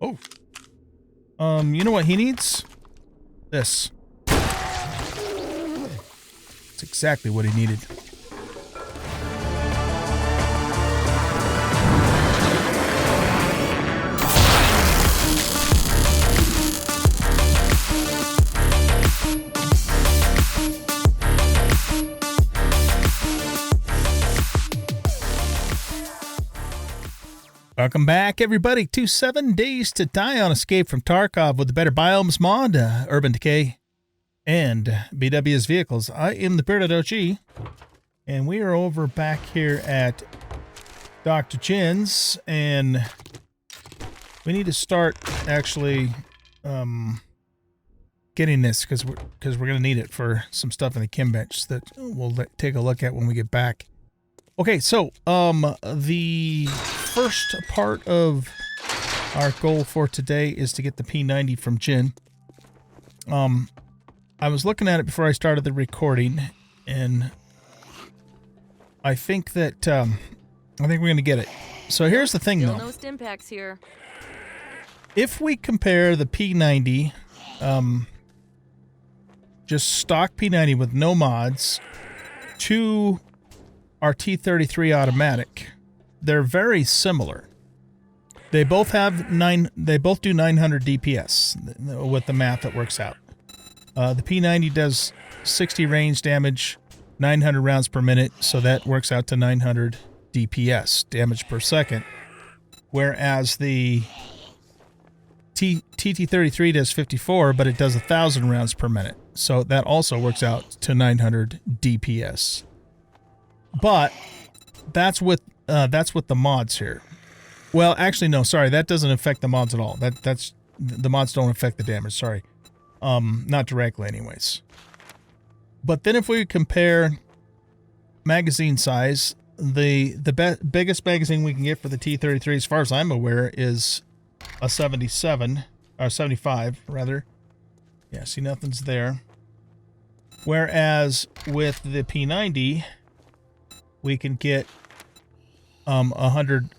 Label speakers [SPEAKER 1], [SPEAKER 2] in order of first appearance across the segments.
[SPEAKER 1] Oh. You know what he needs? This. That's exactly what he needed. Welcome back, everybody, to 7 Days to Die on Escape from Tarkov with the Better Biomes mod, Urban Decay, and BW's Vehicles. I am the Bearded OG, and we are over back here at Dr. Jin's, and we need to start actually getting this because we're going to need it for some stuff in the chem bench that we'll take a look at when we get back. Okay, so the first part of our goal for today is to get the P90 from Jin. I was looking at it before I started the recording, and I think that we're going to get it. So here's the thing, though.
[SPEAKER 2] No stim packs here.
[SPEAKER 1] If we compare the P90, just stock P90 with no mods, to our T33 automatic, they're very similar. They both have they both do 900 DPS with the math that works out. The P90 does 60 range damage, 900 rounds per minute, so that works out to 900 DPS, damage per second. Whereas the TT33 does 54, but it does 1,000 rounds per minute, so that also works out to 900 DPS. But that's with the mods here. Well, actually, no, sorry, that doesn't affect the mods at all. That's the mods don't affect the damage. Sorry, not directly, anyways. But then, if we compare magazine size, the biggest magazine we can get for the T33, as far as I'm aware, is a 77 or 75 rather. Yeah, see, nothing's there. Whereas with the P90, we can get 100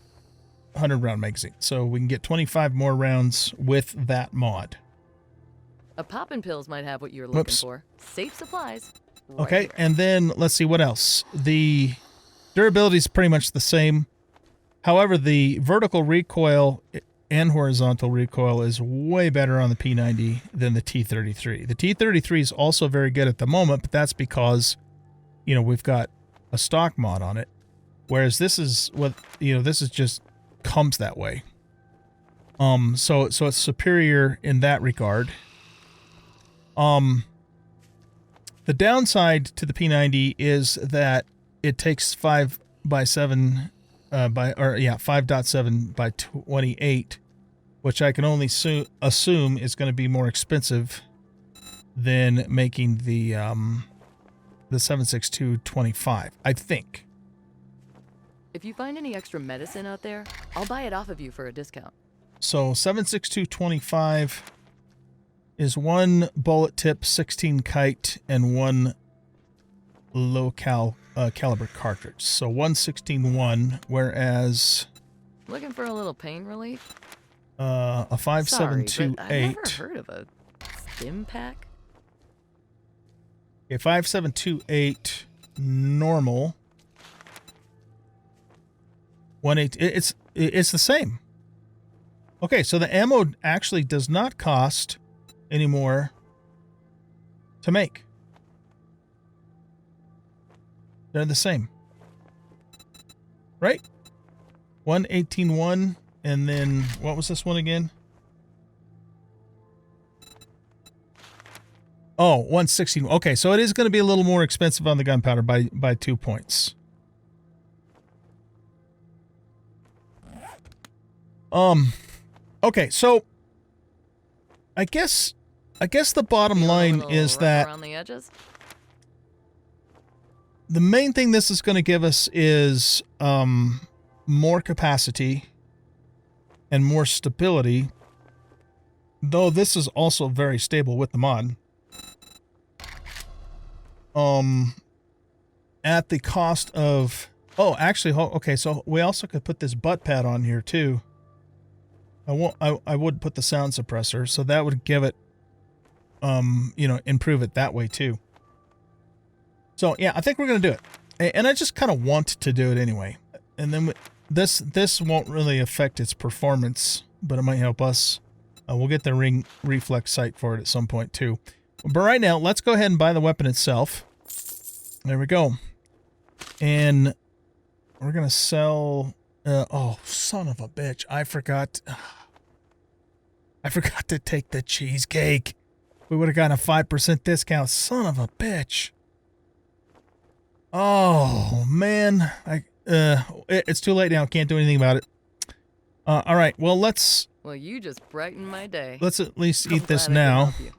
[SPEAKER 1] round magazine. So we can get 25 more rounds with that mod.
[SPEAKER 2] A poppin' pills might have what you're looking for. Safe supplies. Right
[SPEAKER 1] okay,
[SPEAKER 2] here.
[SPEAKER 1] and then let's see what else. The durability is pretty much the same. However, the vertical recoil and horizontal recoil is way better on the P90 than the T33. The T33 is also very good at the moment, but that's because, you know, we've got a stock mod on it, whereas this is what, you know, this is just comes that way. So it's superior in that regard. The downside to the P90 is that it takes 5x7 5.7 by 28, which I can only assume is going to be more expensive than making the 7.6225, I think.
[SPEAKER 2] If you find any extra medicine out there, I'll buy it off of you for a discount.
[SPEAKER 1] So 7.6225 is one bullet tip, 16 kite, and one low caliber cartridge. So 116.1, whereas
[SPEAKER 2] Looking for a little pain relief?
[SPEAKER 1] a 5.728.
[SPEAKER 2] Sorry, but I've never heard of a stim pack.
[SPEAKER 1] A 5.728 normal. 1.8. It's the same. Okay, so the ammo actually does not cost anymore to make. They're the same, right? 118.1, and then what was this one again? Oh, 116. Okay, so it is going to be a little more expensive on the gunpowder by 2 points. Okay, so I guess the bottom line is that
[SPEAKER 2] around the edges?
[SPEAKER 1] the main thing this is going to give us is more capacity and more stability, though this is also very stable with the mod. At the cost of... Oh, actually, okay, so we also could put this butt pad on here, too. I would put the sound suppressor, so that would give it, you know, improve it that way too. So yeah, I think we're gonna do it, and I just kind of want to do it anyway. And then this won't really affect its performance, but it might help us. We'll get the ring reflex sight for it at some point too. But right now, let's go ahead and buy the weapon itself. There we go. And we're gonna sell. Oh, son of a bitch! I forgot. I forgot to take the cheesecake. We would have gotten a 5% discount. Son of a bitch. Oh man, it's too late now. Can't do anything about it. All right. Well,
[SPEAKER 2] Well, you just brightened my day.
[SPEAKER 1] let's at least eat this
[SPEAKER 2] Glad I could
[SPEAKER 1] now.
[SPEAKER 2] help you.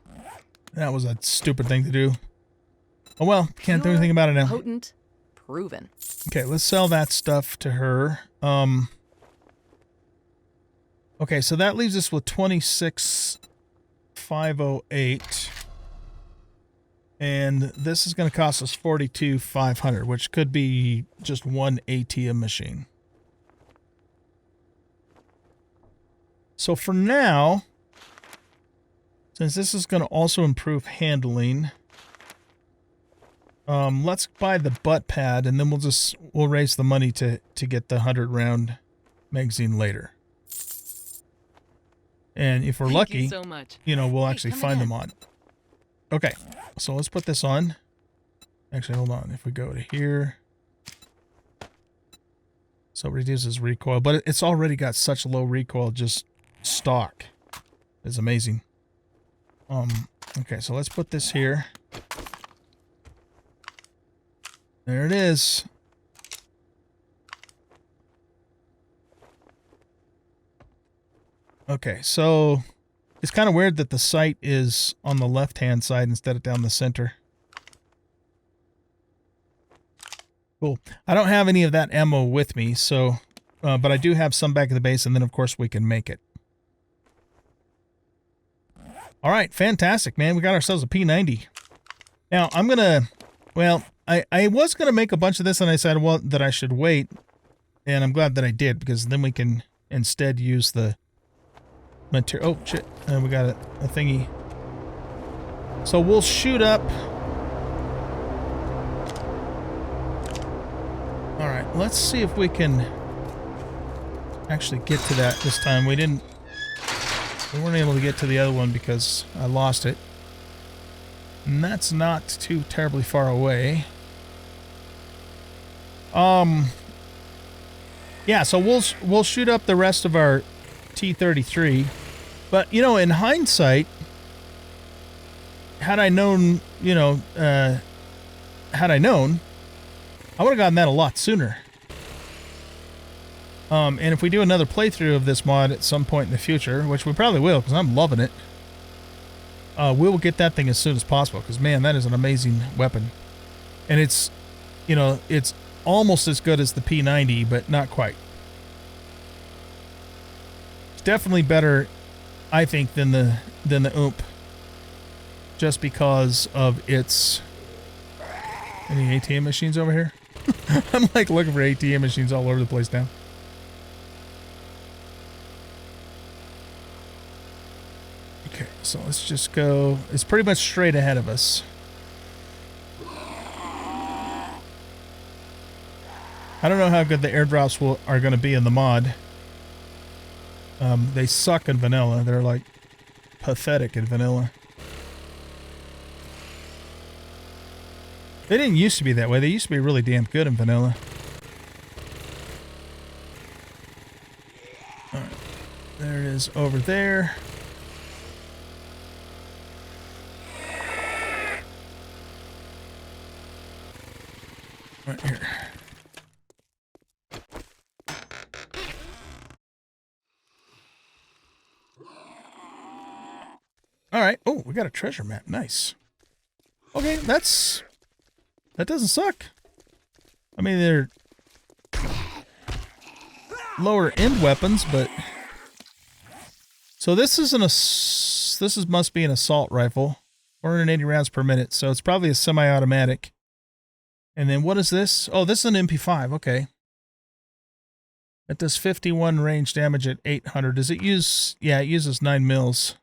[SPEAKER 1] That was a stupid thing to do. Oh well, can't do anything about it now.
[SPEAKER 2] Potent, proven.
[SPEAKER 1] Okay, let's sell that stuff to her. Okay, so that leaves us with 26,508. And this is going to cost us 42,500, which could be just one ATM machine. So for now, since this is going to also improve handling, let's buy the butt pad, and then we'll raise the money to get the 100-round magazine later. And if we're
[SPEAKER 2] Thank
[SPEAKER 1] lucky,
[SPEAKER 2] you so much.
[SPEAKER 1] you know, we'll actually
[SPEAKER 2] come
[SPEAKER 1] find
[SPEAKER 2] again.
[SPEAKER 1] them on. Okay, so let's put this on. Actually, hold on. If we go to here, so it reduces recoil, but it's already got such low recoil, just stock. It's amazing. Okay, so let's put this here. There it is. Okay, so it's kind of weird that the sight is on the left-hand side instead of down the center. Cool. I don't have any of that ammo with me, so, but I do have some back at the base, and then of course we can make it. All right, fantastic, man. We got ourselves a P90. Now I'm gonna, well, I was gonna make a bunch of this, and I decided, well, that I should wait, and I'm glad that I did, because then we can instead use the material. Oh shit! And we got a thingy. So we'll shoot up. All right, let's see if we can actually get to that this time. We weren't able to get to the other one because I lost it. And that's not too terribly far away. Yeah, so we'll shoot up the rest of our T-33. But, you know, in hindsight, had I known, you know, I would have gotten that a lot sooner. And if we do another playthrough of this mod at some point in the future, which we probably will, because I'm loving it, we will get that thing as soon as possible, because, man, that is an amazing weapon. And it's, you know, it's almost as good as the P90, but not quite. It's definitely better, I think, than the OOMP, just because of its... Any ATM machines over here? I'm like looking for ATM machines all over the place now. Okay, so let's just go. It's pretty much straight ahead of us. I don't know how good the airdrops are going to be in the mod. They suck in vanilla. They're like pathetic in vanilla. They didn't used to be that way. They used to be really damn good in vanilla. All right. There it is over there. Right here. All right. Oh, we got a treasure map. Nice. Okay, that doesn't suck. I mean, they're lower end weapons, but so this must be an assault rifle, 480 rounds per minute. So it's probably a semi-automatic. And then what is this? Oh, this is an MP5. Okay. It does 51 range damage at 800. Does it use... Yeah, it uses 9 mils.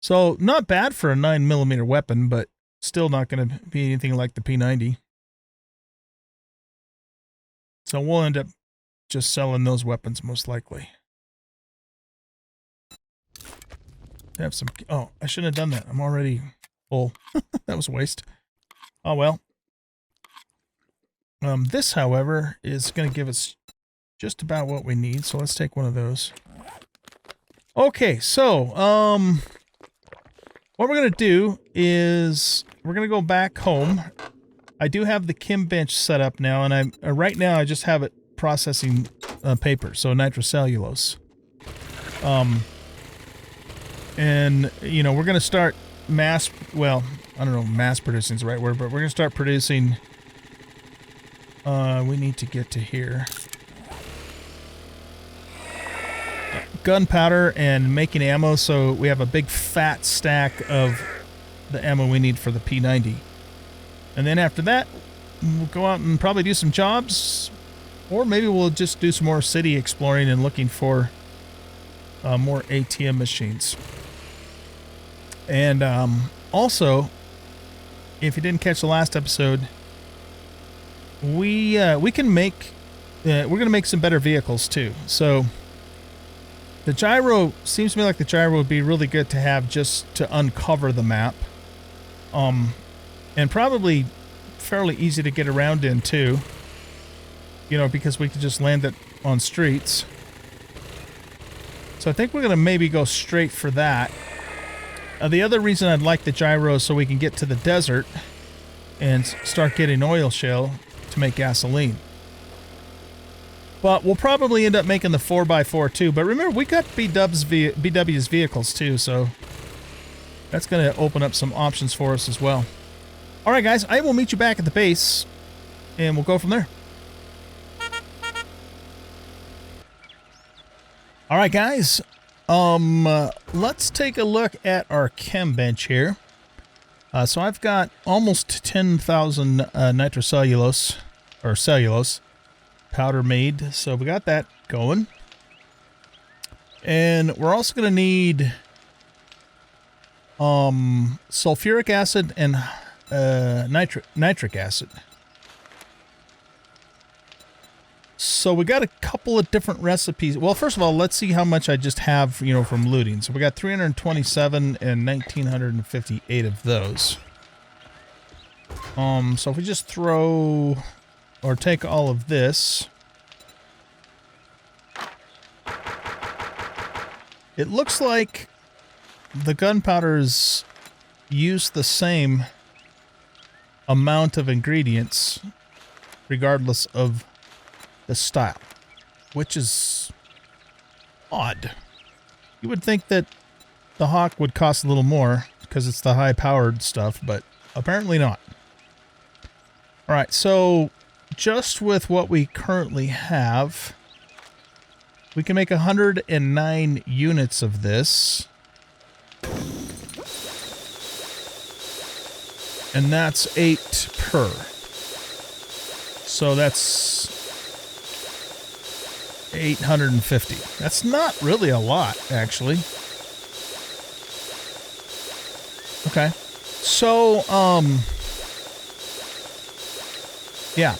[SPEAKER 1] So, not bad for a 9mm weapon, but still not going to be anything like the P90. So we'll end up just selling those weapons most likely. I have some... Oh, I shouldn't have done that. I'm already full. That was a waste. Oh, well. This, however, is going to give us just about what we need. So let's take one of those. Okay, so, what we're going to do is we're going to go back home. I do have the Chem bench set up now, and I'm right now I just have it processing paper, so nitrocellulose. And, you know, we're going to start well, I don't know, mass producing is the right word, but we're going to start producing, we need to get to here. Gunpowder and making ammo, so we have a big fat stack of the ammo we need for the P90. And then after that, we'll go out and probably do some jobs, or maybe we'll just do some more city exploring and looking for more ATM machines. And also, if you didn't catch the last episode, we can make we're gonna make some better vehicles too. So the gyro seems to me like the gyro would be really good to have just to uncover the map. And probably fairly easy to get around in too. You know, because we could just land it on streets. So I think we're gonna maybe go straight for that. The other reason I'd like the gyro is so we can get to the desert and start getting oil shale to make gasoline. But we'll probably end up making the 4x4 too. But remember, we got BW's vehicles too, so that's going to open up some options for us as well. All right, guys, I will meet you back at the base, and we'll go from there. All right, guys. Let's take a look at our chem bench here. So I've got almost 10,000 nitrocellulose, or cellulose, powder made. So we got that going. And we're also going to need sulfuric acid and nitric acid. So we got a couple of different recipes. Well, first of all, let's see how much I just have, you know, from looting. So we got 327 and 1,958 of those. So if we just throw or take all of this, it looks like the gunpowders use the same amount of ingredients regardless of the style, which is odd. You would think that the Hawk would cost a little more because it's the high-powered stuff, but apparently not. All right, so just with what we currently have, we can make 109 units of this. And that's 8 per. So that's 850. That's not really a lot, actually. Okay. So, yeah.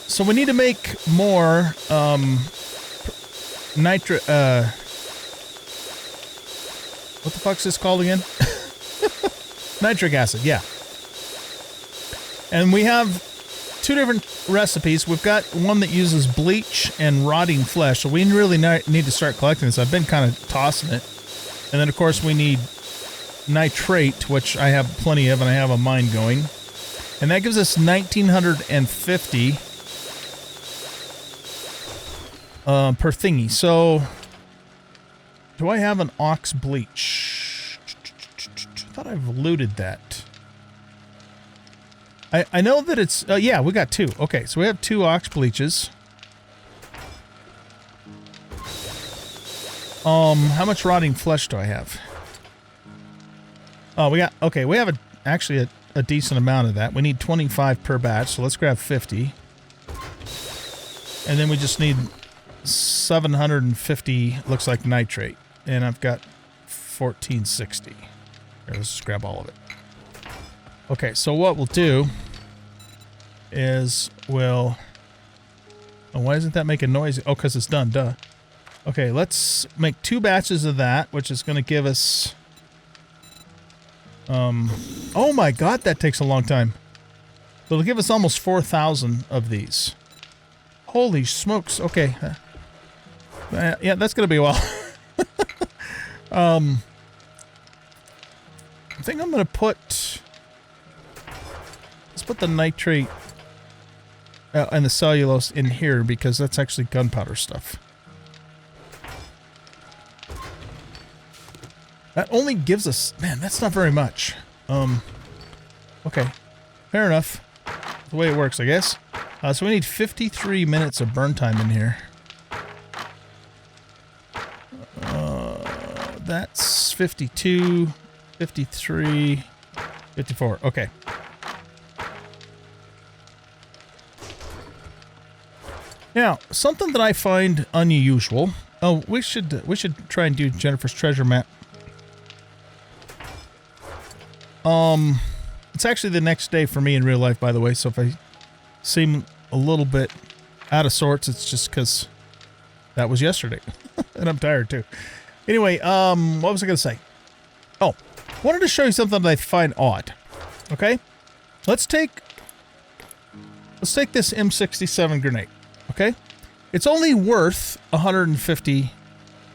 [SPEAKER 1] So we need to make more, what the fuck's this called again? Nitric acid, yeah. And we have 2 different recipes. We've got one that uses bleach and rotting flesh, so we really need to start collecting this. I've been kind of tossing it. And then, of course, we need nitrate, which I have plenty of, and I have a mine going. And that gives us 1,950 per thingy. So, do I have an ox bleach? I thought I've looted that. I know that it's... yeah, we got 2. Okay, so we have 2 ox bleaches. How much rotting flesh do I have? Oh, we got... Okay, we have actually a decent amount of that. We need 25 per batch, so let's grab 50. And then we just need 750 looks like nitrate, and I've got 1460. Here, let's just grab all of it. Okay, so what we'll do is we'll... Oh, why isn't that making noise? Oh, because it's done, duh. Okay, let's make 2 batches of that, which is going to give us... oh my god, that takes a long time. It'll give us almost 4,000 of these. Holy smokes, okay. Yeah, that's going to be a while. I think I'm going to put... Let's put the nitrate and the cellulose in here because that's actually gunpowder stuff. That only gives us... Man, that's not very much. Okay. Fair enough. The way it works, I guess. So we need 53 minutes of burn time in here. That's 52, 53, 54. Okay. Now, something that I find unusual. Oh, we should try and do Jennifer's treasure map. It's actually the next day for me in real life, by the way, so if I seem a little bit out of sorts, it's just because that was yesterday. And I'm tired, too. Anyway, what was I going to say? Oh, wanted to show you something that I find odd. Okay? Let's take this M67 grenade. Okay? It's only worth 150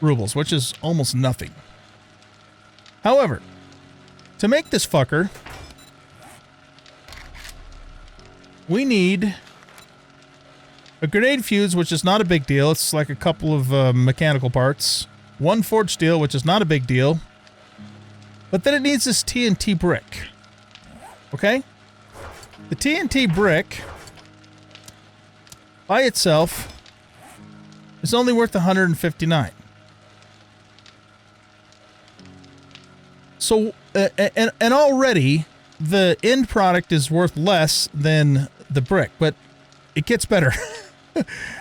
[SPEAKER 1] rubles, which is almost nothing. However, to make this fucker, we need a grenade fuse, which is not a big deal. It's like a couple of mechanical parts. 1 forged steel, which is not a big deal. But then it needs this TNT brick. Okay? The TNT brick, by itself, is only worth 159. So, and already, the end product is worth less than the brick, but it gets better.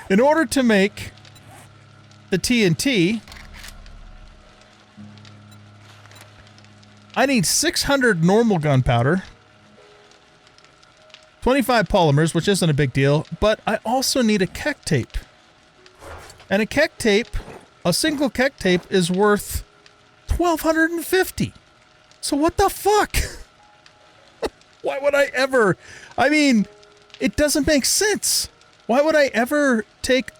[SPEAKER 1] In order to make the TNT, I need 600 normal gunpowder, 25 polymers, which isn't a big deal, but I also need a keck tape. And a keck tape, a single keck tape is worth 1,250. So what the fuck? Why would I ever... I mean, it doesn't make sense. Why would I ever take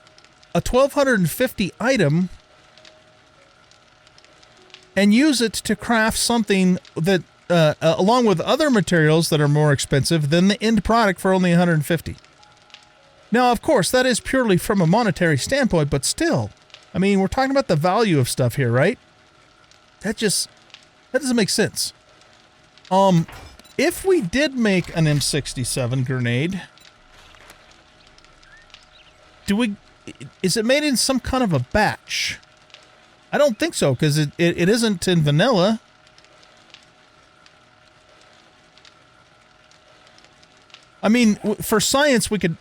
[SPEAKER 1] a 1,250 item and use it to craft something that, along with other materials that are more expensive than the end product for only 150? Now, of course, that is purely from a monetary standpoint, but still. I mean, we're talking about the value of stuff here, right? That doesn't make sense. If we did make an M67 grenade, is it made in some kind of a batch? I don't think so, because it isn't in vanilla. I mean, for science, we could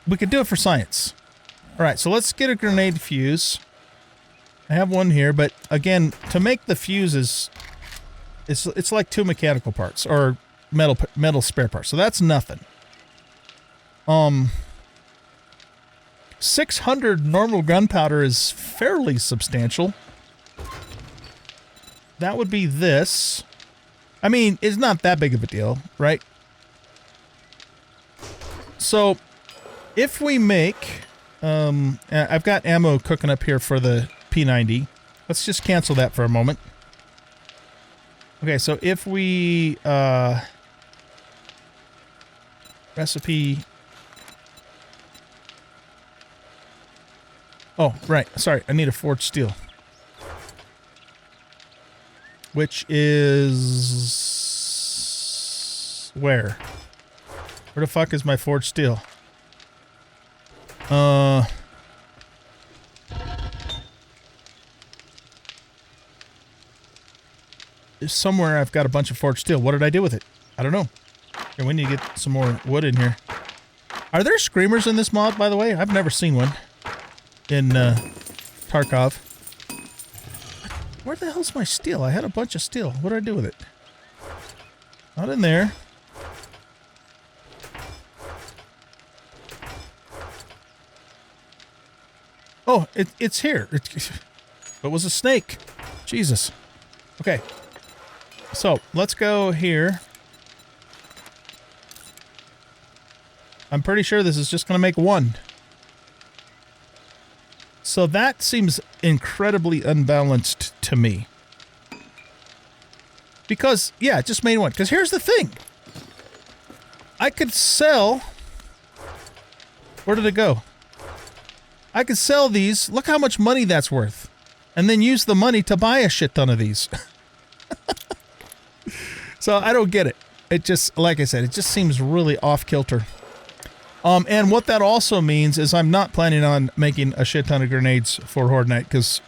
[SPEAKER 1] do it for science. All right, so let's get a grenade fuse. I have one here, but again, to make the fuses, it's like 2 mechanical parts or metal spare parts. So that's nothing. 600 normal gunpowder is fairly substantial. That would be this. I mean, it's not that big of a deal, right? So, if we make... I've got ammo cooking up here for the P90. Let's just cancel that for a moment. Okay, so if we... recipe... Oh, right. Sorry, I need a forged steel. Which is... Where? Where the fuck is my forged steel? Somewhere I've got a bunch of forged steel. What did I do with it? I don't know. Okay, we need to get some more wood in here. Are there screamers in this mod, by the way? I've never seen one. in Tarkov. Where the hell's my steel? I had a bunch of steel. What did I do with it? Not in there. Oh, it's here. It was a snake. Jesus. Okay. So, let's go here. I'm pretty sure this is just going to make one. So that seems incredibly unbalanced to me. Because, yeah, it just made one. Because here's the thing. I could sell... Where did it go? I could sell these. Look how much money that's worth. And then use the money to buy a shit ton of these. So I don't get it. It just, like I said, it just seems really off-kilter. And what that also means is I'm not planning on making a shit ton of grenades for Horde Night, because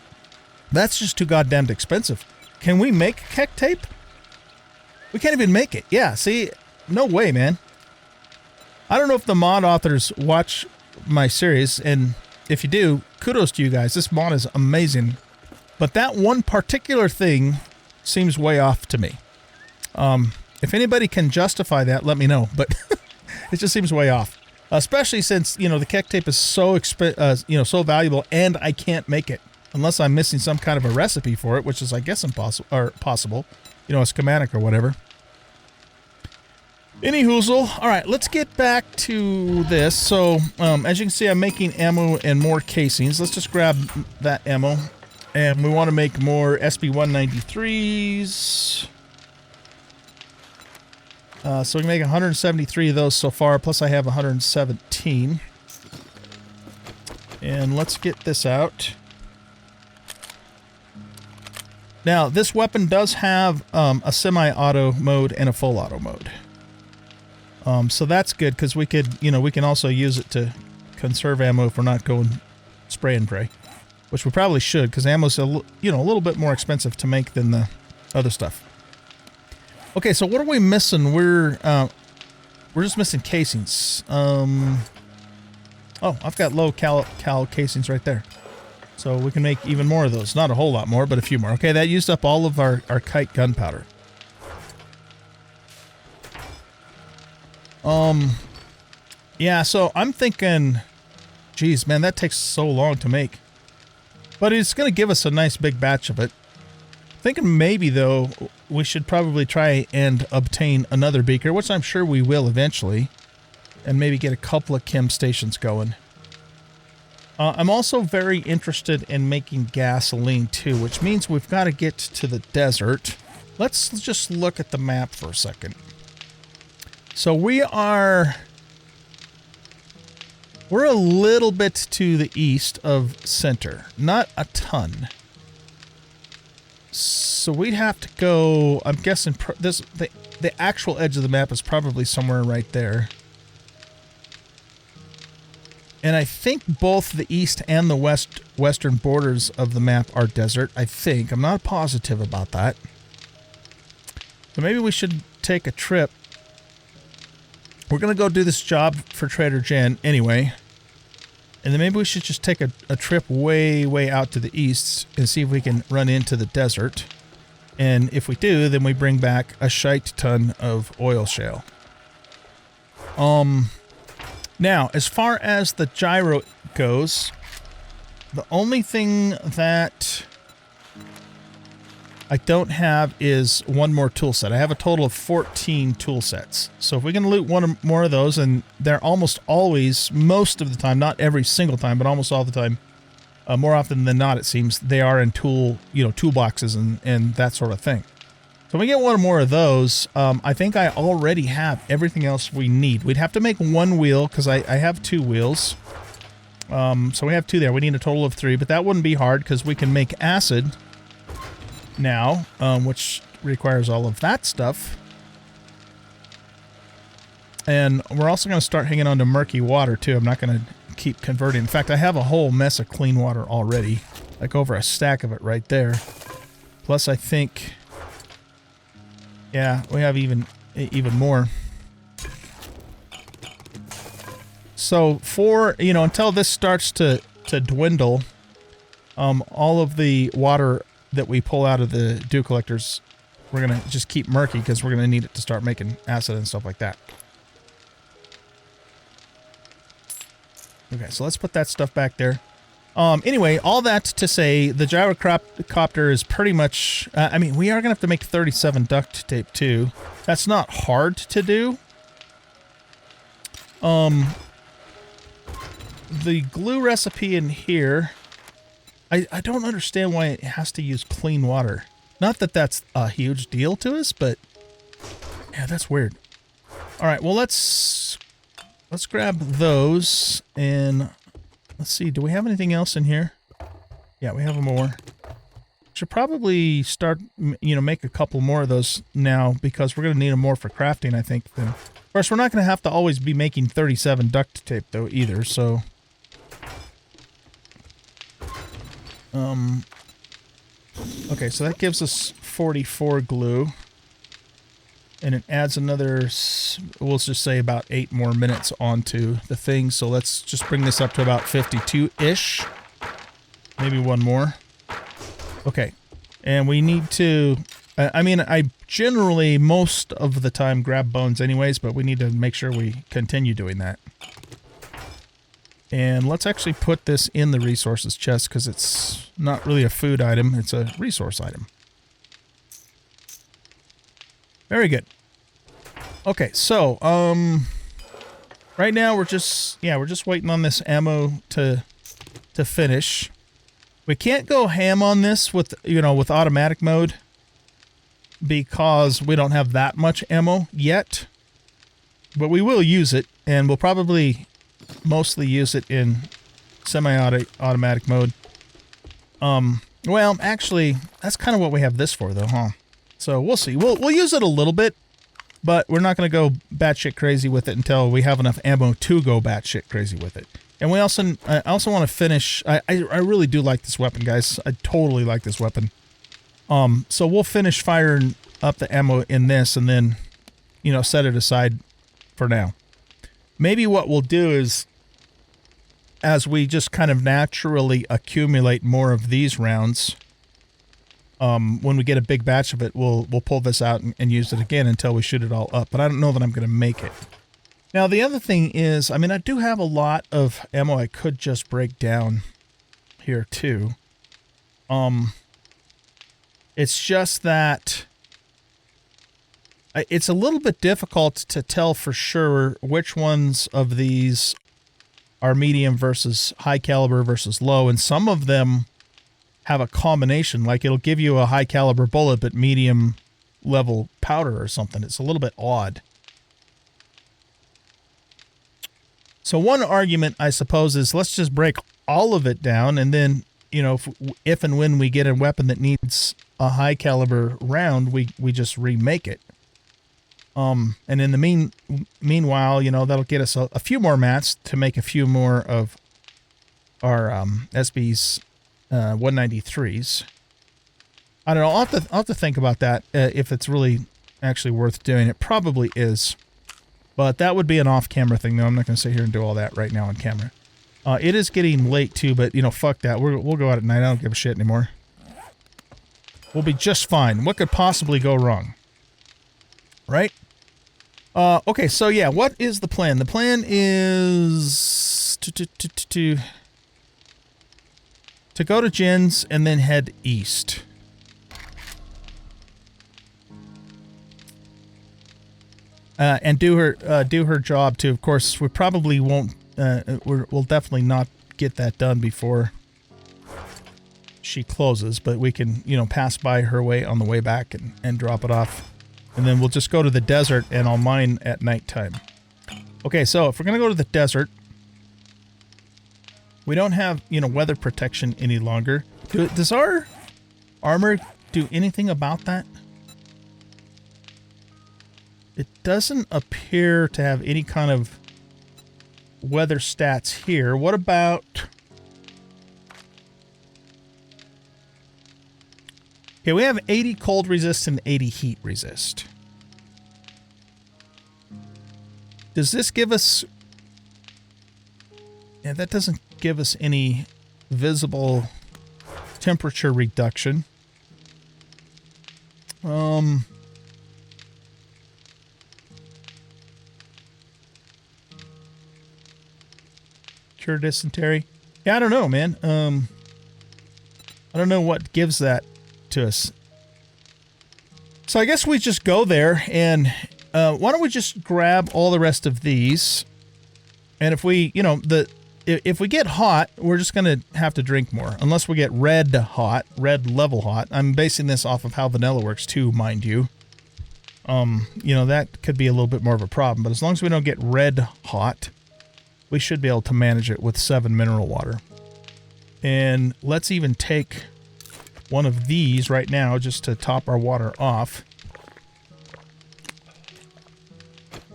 [SPEAKER 1] that's just too goddamn expensive. Can we make Keck tape? We can't even make it. Yeah, see? No way, man. I don't know if the mod authors watch my series, and if you do, kudos to you guys. This mod is amazing. But that one particular thing seems way off to me. If anybody can justify that, let me know. But it just seems way off. Especially since, you know, the Keck tape is so so valuable, and I can't make it unless I'm missing some kind of a recipe for it, which is, I guess, impossible or possible. You know, a schematic or whatever. Any hoozle. All right, let's get back to this. So, as you can see, I'm making ammo and more casings. Let's just grab that ammo, and we want to make more SB-193s. So we can make 173 of those so far, plus I have 117. And let's get this out. Now, this weapon does have a semi-auto mode and a full auto mode. So that's good, because we could, we can also use it to conserve ammo if we're not going spray and pray. Which we probably should, because ammo's a little bit more expensive to make than the other stuff. Okay, so what are we missing? We're just missing casings. Oh, I've got low cal casings right there. So we can make even more of those. Not a whole lot more, but a few more. Okay, that used up all of our kite gunpowder. Yeah, so I'm thinking, geez, man, that takes so long to make. But it's going to give us a nice big batch of it. Thinking maybe, though, we should probably try and obtain another beaker, which I'm sure we will eventually, and maybe get a couple of chem stations going. I'm also very interested in making gasoline, too, which means we've got to get to the desert. Let's just look at the map for a second. So we're a little bit to the east of center. Not a ton. So we'd have to go, I'm guessing the actual edge of the map is probably somewhere right there. And I think both the east and the western borders of the map are desert, I think. I'm not positive about that. But maybe we should take a trip. We're going to go do this job for Trader Jen anyway. And then maybe we should just take a trip way, way out to the east and see if we can run into the desert. And if we do, then we bring back a shite ton of oil shale. Now, as far as the gyro goes, the only thing that I don't have is one more tool set. I have a total of 14 tool sets. So if we can loot one or more of those, and they're almost always, most of the time, not every single time, but almost all the time, more often than not, it seems, they are in toolboxes and that sort of thing. So we get one or more of those. I think I already have everything else we need. We'd have to make one wheel, because I have 2 wheels. So we have 2 there. We need a total of 3, but that wouldn't be hard, because we can make acid now, which requires all of that stuff. And we're also going to start hanging on to murky water, too. I'm not going to keep converting. In fact, I have a whole mess of clean water already. Like over a stack of it right there. Plus, I think... yeah, we have even more. So for, until this starts to to dwindle, all of the water that we pull out of the dew collectors, we're going to just keep murky because we're going to need it to start making acid and stuff like that. Okay, so let's put that stuff back there. Anyway, all that to say, the gyrocopter is pretty much... I mean, we are going to have to make 37 duct tape, too. That's not hard to do. The glue recipe in here... I don't understand why it has to use clean water. Not that that's a huge deal to us, but... yeah, that's weird. Alright, well, let's grab those, and... let's see, do we have anything else in here? Yeah, we have more. Should probably start, you know, make a couple more of those now, because we're going to need them more for crafting, I think. Then. Of course, we're not going to have to always be making 37 duct tape, though, either, so... okay, so that gives us 44 glue. And it adds another, we'll just say about 8 more minutes onto the thing. So let's just bring this up to about 52-ish. Maybe one more. Okay. And we need to, I mean, I generally, most of the time, grab bones anyways, but we need to make sure we continue doing that. And let's actually put this in the resources chest, because it's not really a food item, it's a resource item. Very good. Okay, so, right now we're just waiting on this ammo to finish. We can't go ham on this with, you know, with automatic mode, because we don't have that much ammo yet. But we will use it, and we'll probably mostly use it in semi-automatic mode. Well, actually, that's kind of what we have this for, though, huh? So we'll see. We'll use it a little bit, but we're not going to go batshit crazy with it until we have enough ammo to go batshit crazy with it. And I also want to finish. I really do like this weapon, guys. I totally like this weapon. So we'll finish firing up the ammo in this, and then, you know, set it aside for now. Maybe what we'll do is, as we just kind of naturally accumulate more of these rounds, when we get a big batch of it, we'll pull this out and use it again until we shoot it all up. But I don't know that I'm going to make it. Now, the other thing is, I mean, I do have a lot of ammo I could just break down here, too. It's just that it's a little bit difficult to tell for sure which ones of these are medium versus high caliber versus low, and some of them have a combination, like it'll give you a high caliber bullet but medium level powder or something. It's a little bit odd. So one argument, I suppose, is let's just break all of it down, and then, you know, if and when we get a weapon that needs a high caliber round, we just remake it. And in the meanwhile, you know, that'll get us a few more mats to make a few more of our SB's 193s. I don't know. I'll have to think about that, if it's really actually worth doing. It probably is. But that would be an off-camera thing, though. I'm not going to sit here and do all that right now on camera. It is getting late, too, but, you know, fuck that. We'll go out at night. I don't give a shit anymore. We'll be just fine. What could possibly go wrong? Right? Okay, so yeah, what is the plan? The plan is to go to Jen's and then head east. And do her job too. Of course, we probably won't. We'll definitely not get that done before she closes, but we can, you know, pass by her way on the way back and drop it off. And then we'll just go to the desert, and I'll mine at nighttime. Okay, so if we're going to go to the desert, we don't have, you know, weather protection any longer. Does our armor do anything about that? It doesn't appear to have any kind of weather stats here. What about... Okay, we have 80 cold resist and 80 heat resist. Does this give us... Yeah, that doesn't give us any visible temperature reduction. Cure dysentery. Yeah, I don't know, man. I don't know what gives that to us. So I guess we just go there and why don't we just grab all the rest of these? And if we, you know, if we get hot, we're just going to have to drink more. Unless we get red hot, red level hot. I'm basing this off of how vanilla works too, mind you. You know, that could be a little bit more of a problem. But as long as we don't get red hot, we should be able to manage it with 7 mineral water. And let's even take one of these right now just to top our water off.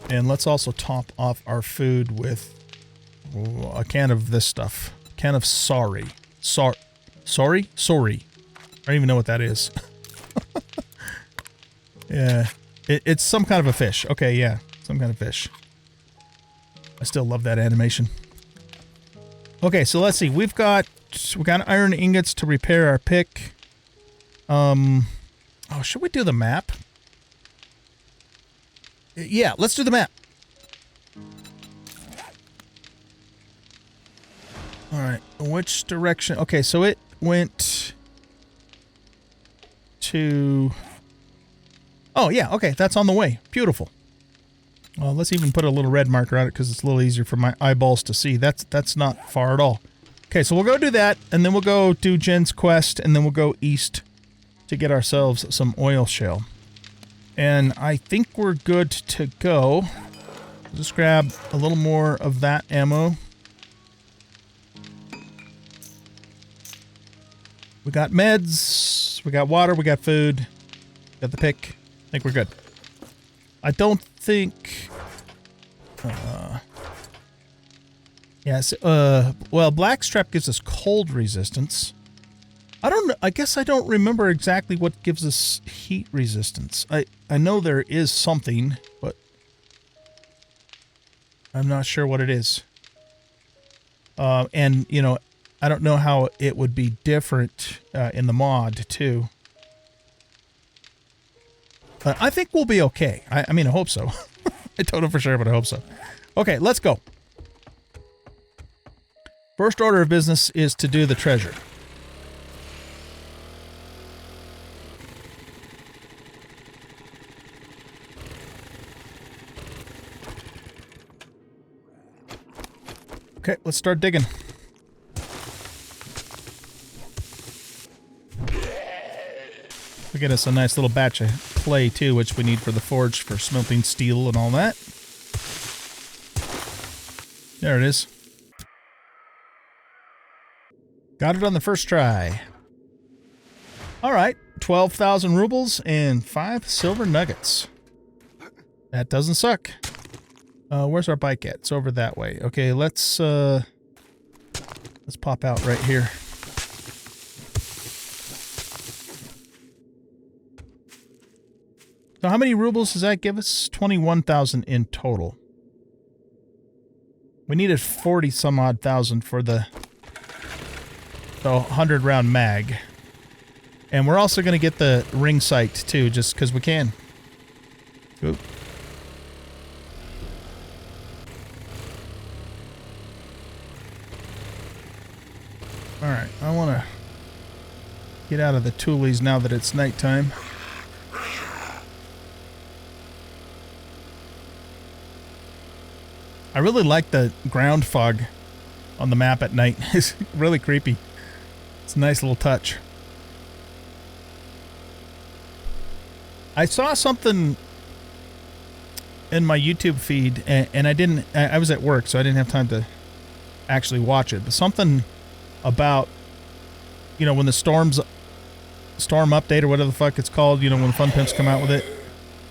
[SPEAKER 1] And let's also top off our food with a can of this stuff. A can of sorry. Sorry? I don't even know what that is. Yeah. It's some kind of a fish. Okay, yeah. Some kind of fish. I still love that animation. Okay, so let's see. We got iron ingots to repair our pick. Oh, should we do the map? Yeah, let's do the map. Alright, which direction? Okay, so it went to... Oh, yeah, okay, that's on the way. Beautiful. Well, let's even put a little red marker on it because it's a little easier for my eyeballs to see. That's not far at all. Okay, so we'll go do that, and then we'll go do Jen's quest, and then we'll go east to get ourselves some oil shale. And I think we're good to go. Just grab a little more of that ammo. We got meds, we got water, we got food, got the pick. I think we're good. I don't think... yes, well, blackstrap gives us cold resistance. I guess I don't remember exactly what gives us heat resistance. I know there is something, but I'm not sure what it is. And, you know, I don't know how it would be different in the mod, too. I think we'll be okay. I mean, I hope so. I don't know for sure, but I hope so. Okay, let's go. First order of business is to do the treasure. Okay, let's start digging. We get us a nice little batch of clay too, which we need for the forge for smelting steel and all that. There it is. Got it on the first try. Alright, 12,000 rubles and 5 silver nuggets. That doesn't suck. Where's our bike at? It's over that way. Okay, let's pop out right here. So how many rubles does that give us? 21,000 in total. We needed 40 some odd thousand for the 100 round mag. And we're also going to get the ring sight too, just because we can. Oop. Alright, I want to get out of the toolies now that it's nighttime. I really like the ground fog on the map at night. It's really creepy. It's a nice little touch. I saw something in my YouTube feed, and I was at work, so I didn't have time to actually watch it. But something about, you know, when the storm update or whatever the fuck it's called, you know, when the Fun Pimps come out with it,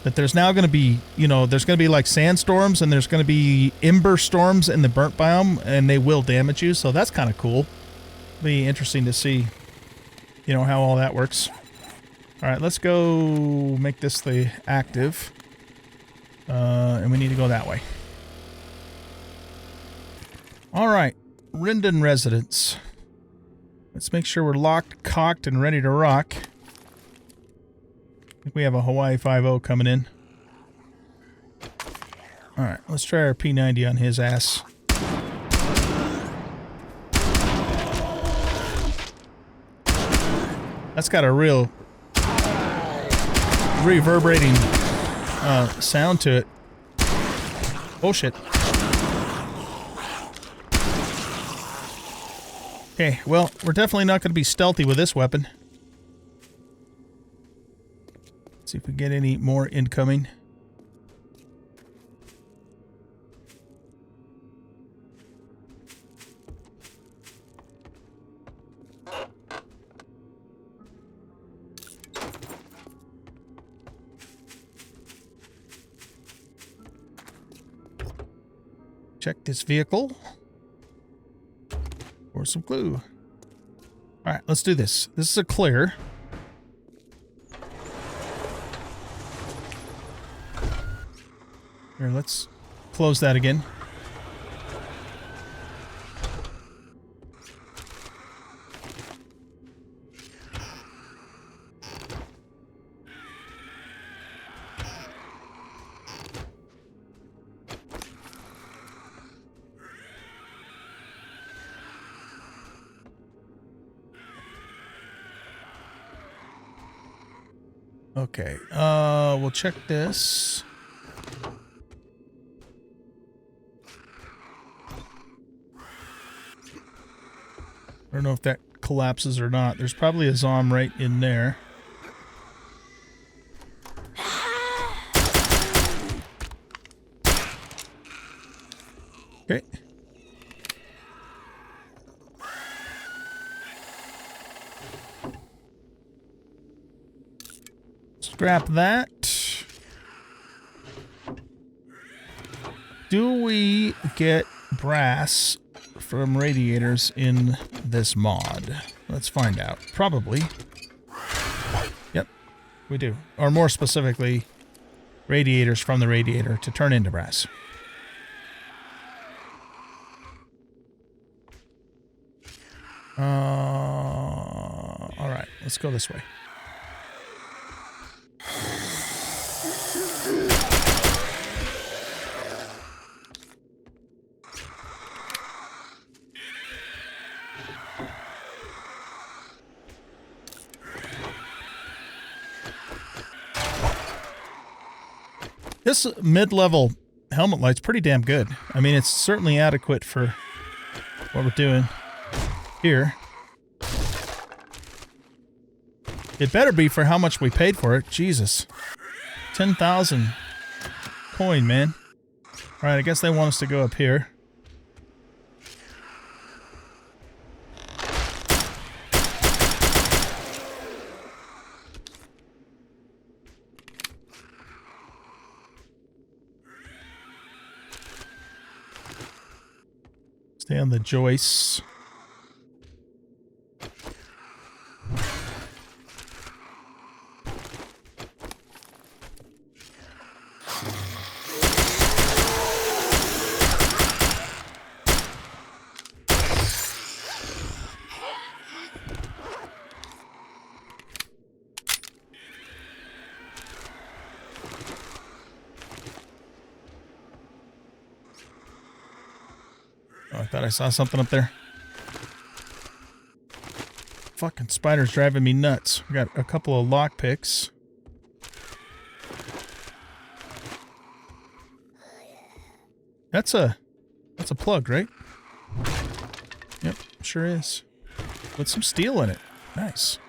[SPEAKER 1] that there's now going to be, you know, there's going to be like sandstorms and there's going to be ember storms in the burnt biome, and they will damage you. So that's kind of cool. Be interesting to see, you know, how all that works. All right, let's go make this the active. And we need to go that way. All right, Rindon residence. Let's make sure we're locked, cocked, and ready to rock. I think we have a Hawaii 5-0 coming in. Alright, let's try our P90 on his ass. That's got a real reverberating sound to it. Oh shit. Okay, well, we're definitely not going to be stealthy with this weapon. Let's see if we get any more incoming. Check this vehicle for some clue. All right, let's do this. This is a clear. Here, let's close that again. Okay, we'll check this. I don't know if that collapses or not. There's probably a Zom right in there. Okay. Scrap that. Do we get brass from radiators in this mod? Let's find out. Probably. Yep, we do. Or more specifically, radiators from the radiator to turn into brass. Alright, let's go this way. This mid-level helmet light's pretty damn good. I mean, it's certainly adequate for what we're doing here. It better be for how much we paid for it. Jesus. 10,000 coin, man. Alright, I guess they want us to go up here. Stay on the joists. Oh, I thought I saw something up there. Fucking spider's driving me nuts. We got a couple of lockpicks. That's a plug, right? Yep, sure is. With some steel in it. Nice.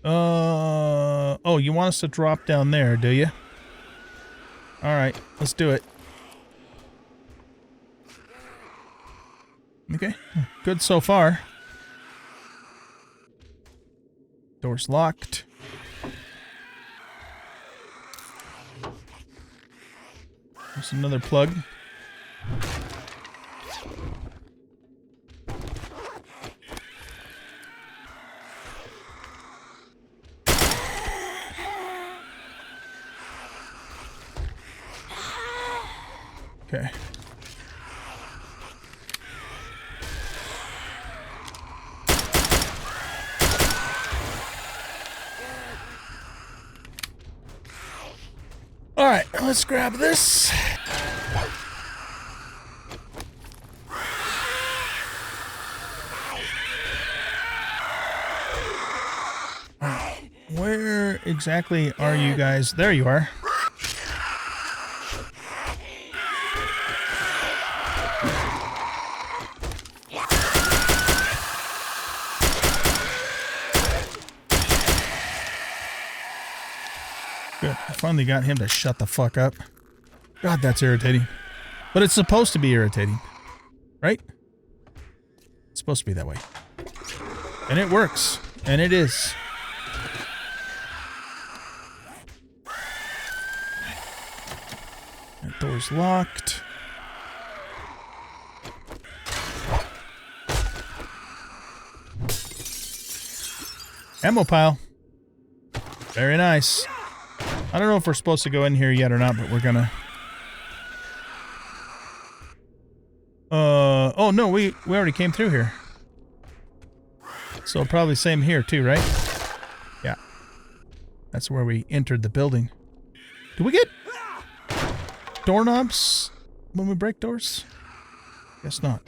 [SPEAKER 1] Oh, you want us to drop down there, do you? Alright, let's do it. Okay, good so far. Door's locked. There's another plug. Okay. right, let's grab this. Where exactly are you guys? There you are. Good. I finally got him to shut the fuck up. God, that's irritating. But it's supposed to be irritating. Right? It's supposed to be that way. And it works. And it is. That door's locked. Ammo pile. Very nice. I don't know if we're supposed to go in here yet or not, but we're gonna... oh no, we already came through here. So probably same here too, right? Yeah. That's where we entered the building. Do we get doorknobs when we break doors? Guess not.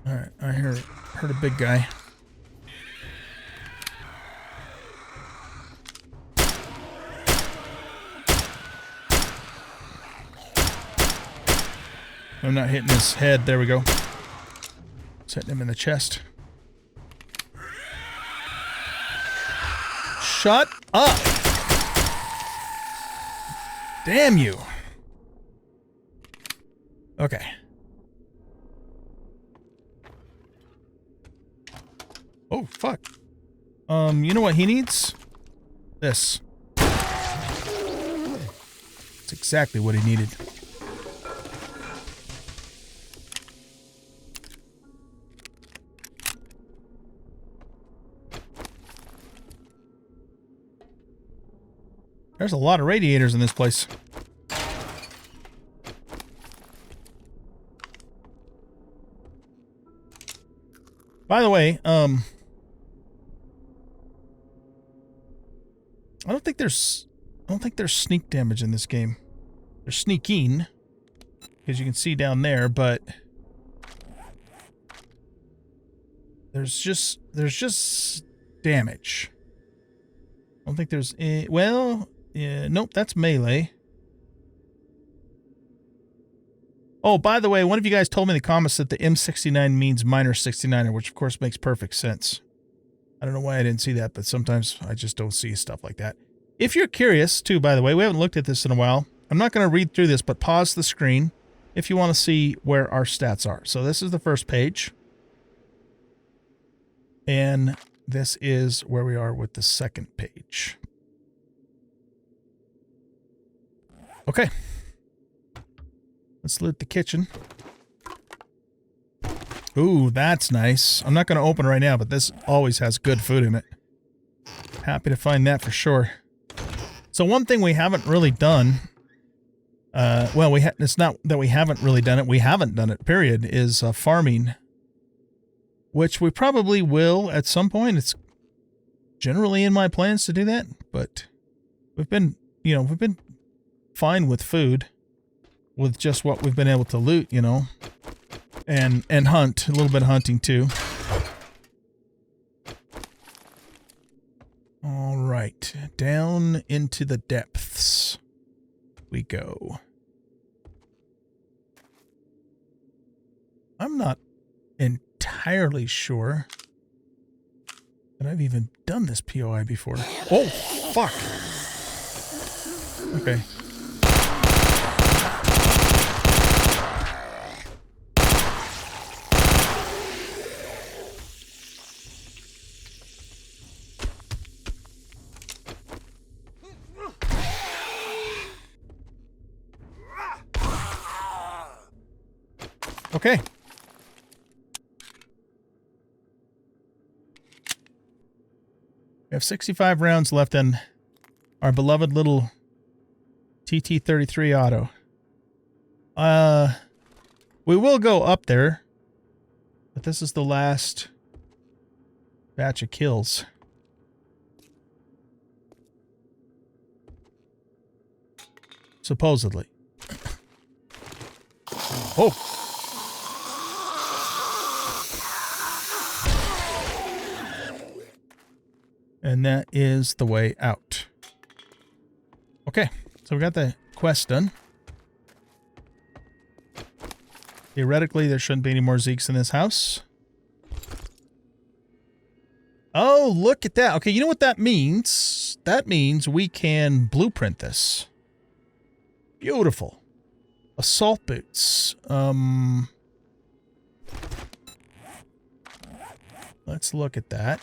[SPEAKER 1] Alright, I heard a big guy. I'm not hitting his head. There we go. Just hitting him in the chest. Shut up! Damn you! Okay. Oh, fuck. You know what he needs? This. That's exactly what he needed. There's a lot of radiators in this place. By the way, I don't think there's sneak damage in this game. There's sneaking, as you can see down there, but there's just damage. I don't think there's nope, that's melee. Oh, by the way, one of you guys told me in the comments that the M69 means minor 69er, which of course makes perfect sense. I don't know why I didn't see that, but sometimes I just don't see stuff like that. If you're curious, too, by the way, we haven't looked at this in a while. I'm not going to read through this, but pause the screen if you want to see where our stats are. So this is the first page. And this is where we are with the second page. Okay. Let's loot the kitchen. Ooh, that's nice. I'm not going to open right now, but this always has good food in it. Happy to find that for sure. So one thing we haven't really done, well, it's not that we haven't really done it, we haven't done it, period, is farming. Which we probably will at some point. It's generally in my plans to do that, but we've been fine with food. With just what we've been able to loot, you know, and hunt, a little bit of hunting too. All right, down into the depths we go. I'm not entirely sure that I've even done this POI before. Oh, fuck. Okay. Okay. We have 65 rounds left in our beloved little TT-33 auto. We will go up there, but this is the last batch of kills. Supposedly. Oh! And that is the way out. Okay, so we got the quest done. Theoretically, there shouldn't be any more Zeeks in this house. Oh, look at that. Okay, you know what that means? That means we can blueprint this. Beautiful. Assault boots. Let's look at that.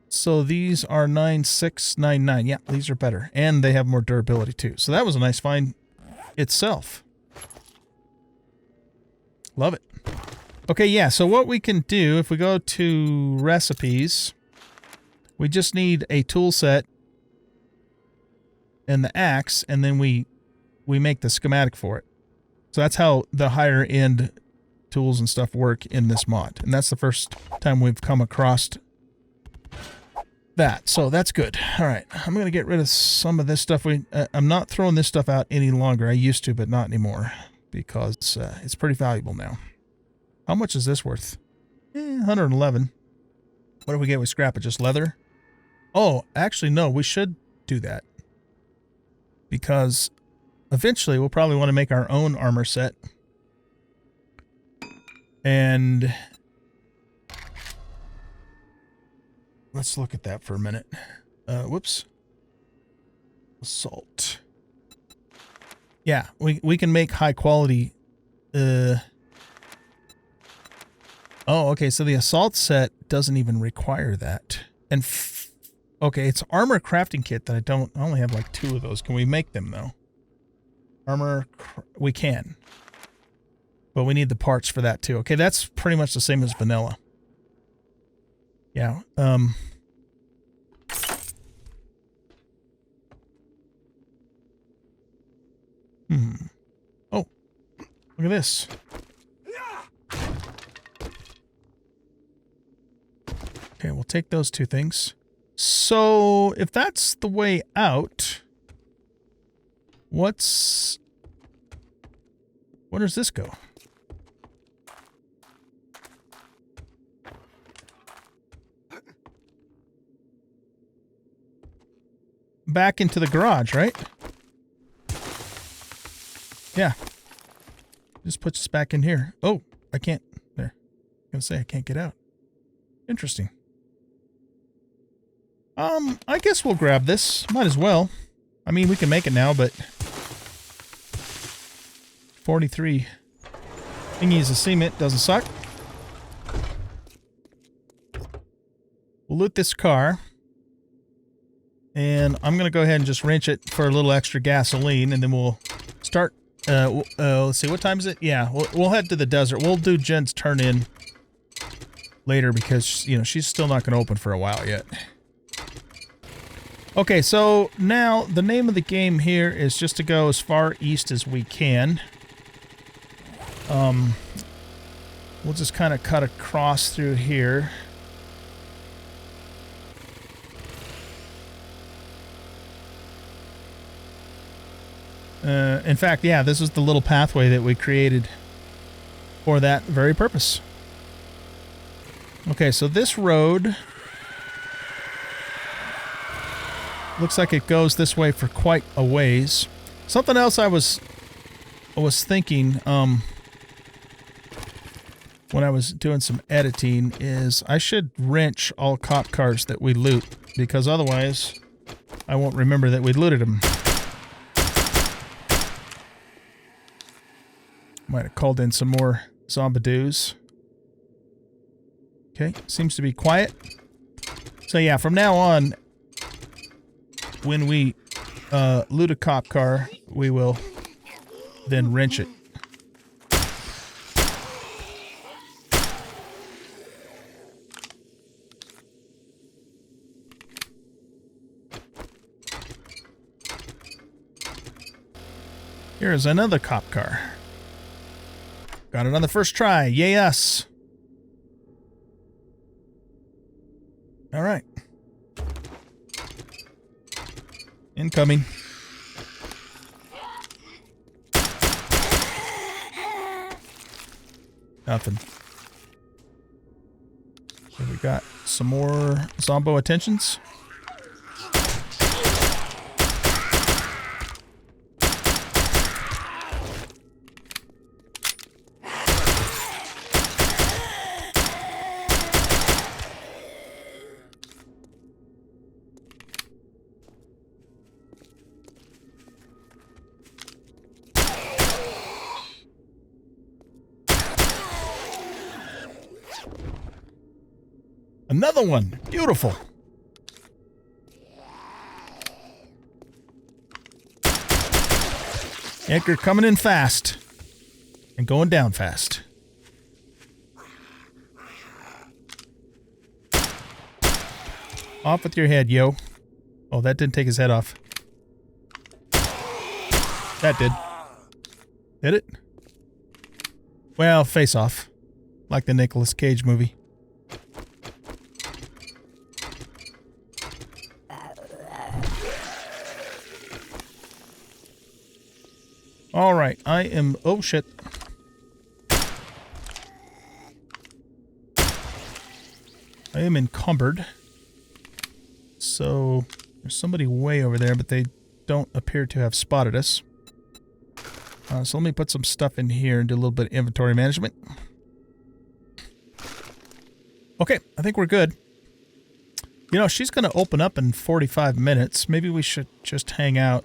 [SPEAKER 1] So these are 9699. Yeah, these are better. And they have more durability too. So that was a nice find itself. Love it. Okay, yeah, so what we can do, if we go to recipes, we just need a tool set and the axe, and then we make the schematic for it. So that's how the higher end tools and stuff work in this mod. And that's the first time we've come across that. So that's good. All right, I'm going to get rid of some of this stuff. I'm not throwing this stuff out any longer. I used to, but not anymore because it's pretty valuable now. How much is this worth? 111. What do we get with scrap it? Just leather? Oh, actually, no, we should do that. Because eventually we'll probably want to make our own armor set. And let's look at that for a minute. Whoops. Assault. Yeah, we can make high quality... Oh, okay, so the assault set doesn't even require that. And, okay, it's armor crafting kit that I only have like 2 of those. Can we make them, though? We can. But we need the parts for that, too. Okay, that's pretty much the same as vanilla. Yeah, Oh, look at this. Okay, we'll take those 2 things. So, if that's the way out, where does this go? Back into the garage, right? Yeah. Just puts us back in here. Oh, I can't. There. I'm gonna say I can't get out. Interesting. I guess we'll grab this. Might as well. I mean, we can make it now, but 43 thingies of cement doesn't suck. We'll loot this car. And I'm going to go ahead and just wrench it for a little extra gasoline, and then we'll start... let's see, what time is it? Yeah, we'll head to the desert. We'll do Jen's turn-in later because, you know, she's still not going to open for a while yet. Okay, so now the name of the game here is just to go as far east as we can. We'll just kind of cut across through here. In fact, yeah, this is the little pathway that we created for that very purpose. Okay, so this road looks like it goes this way for quite a ways. Something else I was thinking when I was doing some editing is I should wrench all cop cars that we loot, because otherwise I won't remember that we looted them. Might have called in some more zombidoos. Okay, seems to be quiet. So yeah, from now on, when we loot a cop car, we will then wrench it. Here's another cop car. Got it on the first try. Yay us. All right. Incoming. Nothing. So we got some more Zombo attentions. Another one. Beautiful. Edgar coming in fast. And going down fast. Off with your head, yo. Oh, that didn't take his head off. That did. Did it? Well, face off. Like the Nicolas Cage movie. All right, I am... Oh, shit. I am encumbered. So, there's somebody way over there, but they don't appear to have spotted us. So let me put some stuff in here and do a little bit of inventory management. Okay, I think we're good. You know, she's going to open up in 45 minutes. Maybe we should just hang out.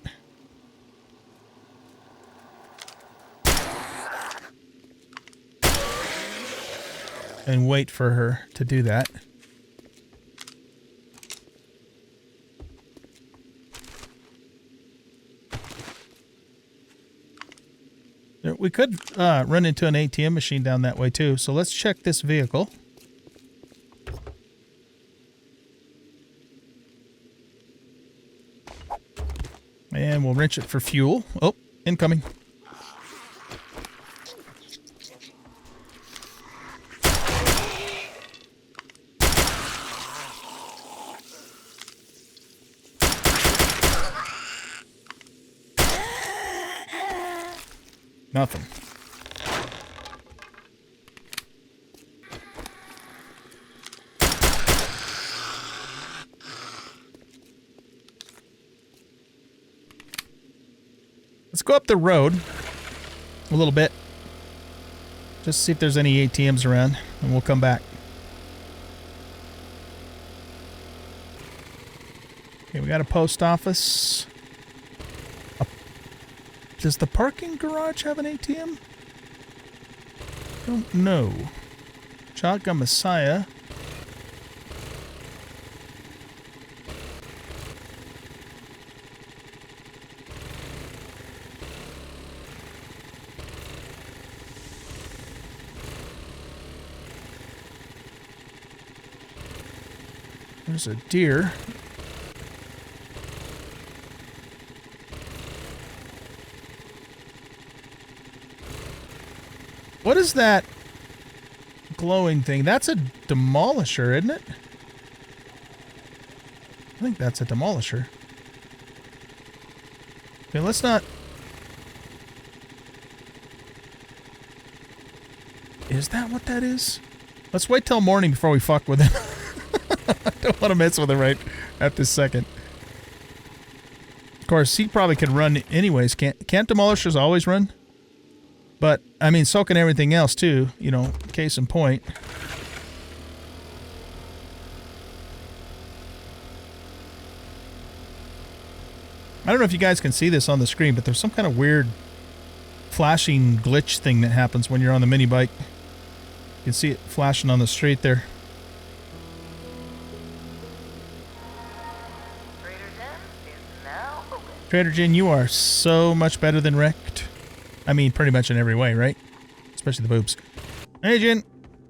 [SPEAKER 1] And wait for her to do that. We could run into an ATM machine down that way too. So let's check this vehicle. And we'll wrench it for fuel. Oh, incoming. Nothing. Let's go up the road a little bit. Just see if there's any ATMs around, and we'll come back. Okay, we got a post office. Does the parking garage have an ATM? Don't know. Shotgun Messiah. There's a deer. What is that glowing thing? That's a demolisher, isn't it? I think that's a demolisher. Okay, let's not... Is that what that is? Let's wait till morning before we fuck with it. I don't want to mess with it right at this second. Of course, he probably can run anyways. Can't demolishers always run? But, I mean, so can everything else, too. You know, case in point. I don't know if you guys can see this on the screen, but there's some kind of weird flashing glitch thing that happens when you're on the mini bike. You can see it flashing on the street there. Trader Jen, you are so much better than wrecked. I mean, pretty much in every way, right? Especially the boobs. Hey, Jen.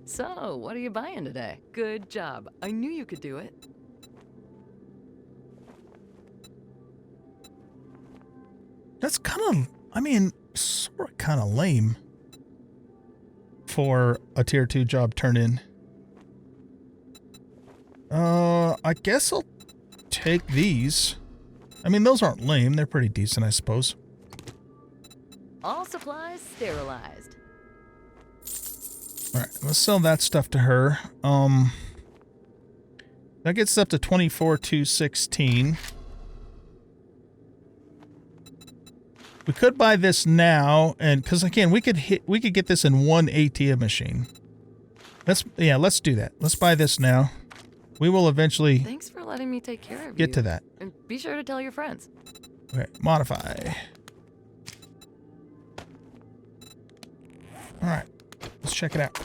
[SPEAKER 2] So, what are you buying today? Good job. I knew you could do it.
[SPEAKER 1] That's kind of... I mean, sort of kind of lame for a tier 2 job turn in. I guess I'll take these. I mean, those aren't lame. They're pretty decent, I suppose.
[SPEAKER 2] All supplies sterilized.
[SPEAKER 1] All right, let's sell that stuff to her. That gets us up to 24,216. We could buy this now, and because again, we could get this in one ATM machine. Let's do that. Let's buy this now. We will eventually
[SPEAKER 2] Thanks for letting me take care of you.
[SPEAKER 1] get to that.
[SPEAKER 2] And be sure to tell your friends.
[SPEAKER 1] Okay, modify. All right, let's check it out.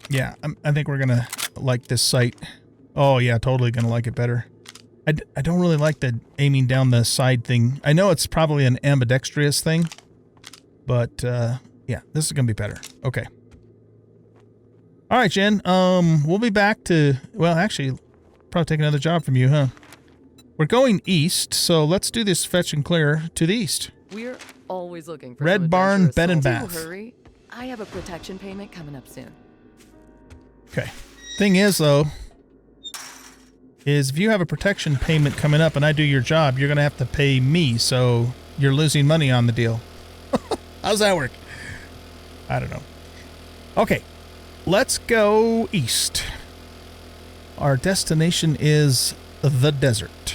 [SPEAKER 1] Yeah, I think we're gonna like this site. Oh yeah, totally gonna like it better. I don't really like the aiming down the side thing. I know it's probably an ambidextrous thing, but yeah, this is gonna be better. Okay. All right, Jen. We'll be back to, well, actually, probably take another job from you, huh? We're going east, so let's do this fetch and clear to the east.
[SPEAKER 2] We're always looking for
[SPEAKER 1] Red
[SPEAKER 2] some
[SPEAKER 1] Barn
[SPEAKER 2] adventurous
[SPEAKER 1] Bed and
[SPEAKER 2] souls.
[SPEAKER 1] Bath.
[SPEAKER 2] Hurry. I have a protection payment coming up soon.
[SPEAKER 1] Okay. Thing is, though, is if you have a protection payment coming up and I do your job, you're going to have to pay me, so you're losing money on the deal. How's that work? I don't know. Okay. Let's go east. Our destination is the desert.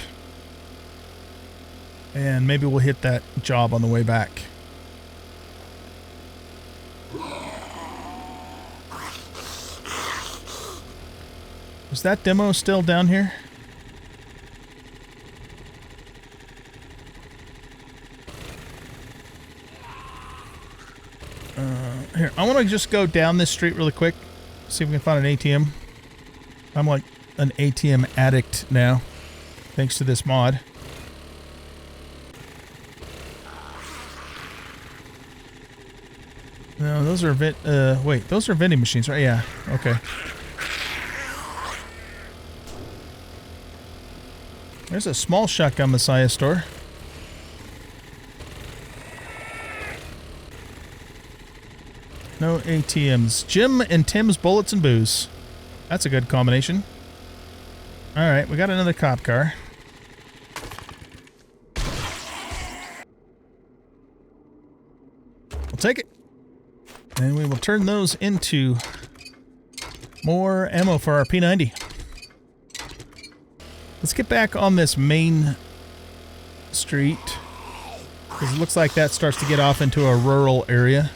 [SPEAKER 1] And maybe we'll hit that job on the way back. Is that demo still down here? Here, I want to just go down this street really quick. See if we can find an ATM. I'm like an ATM addict now, thanks to this mod. No, those are wait, those are vending machines, right? Yeah, okay. There's a small shotgun Messiah store. No ATMs. Jim and Tim's Bullets and Booze. That's a good combination. Alright, we got another cop car. We'll take it. And we will turn those into more ammo for our P90. Let's get back on this main street, because it looks like that starts to get off into a rural area.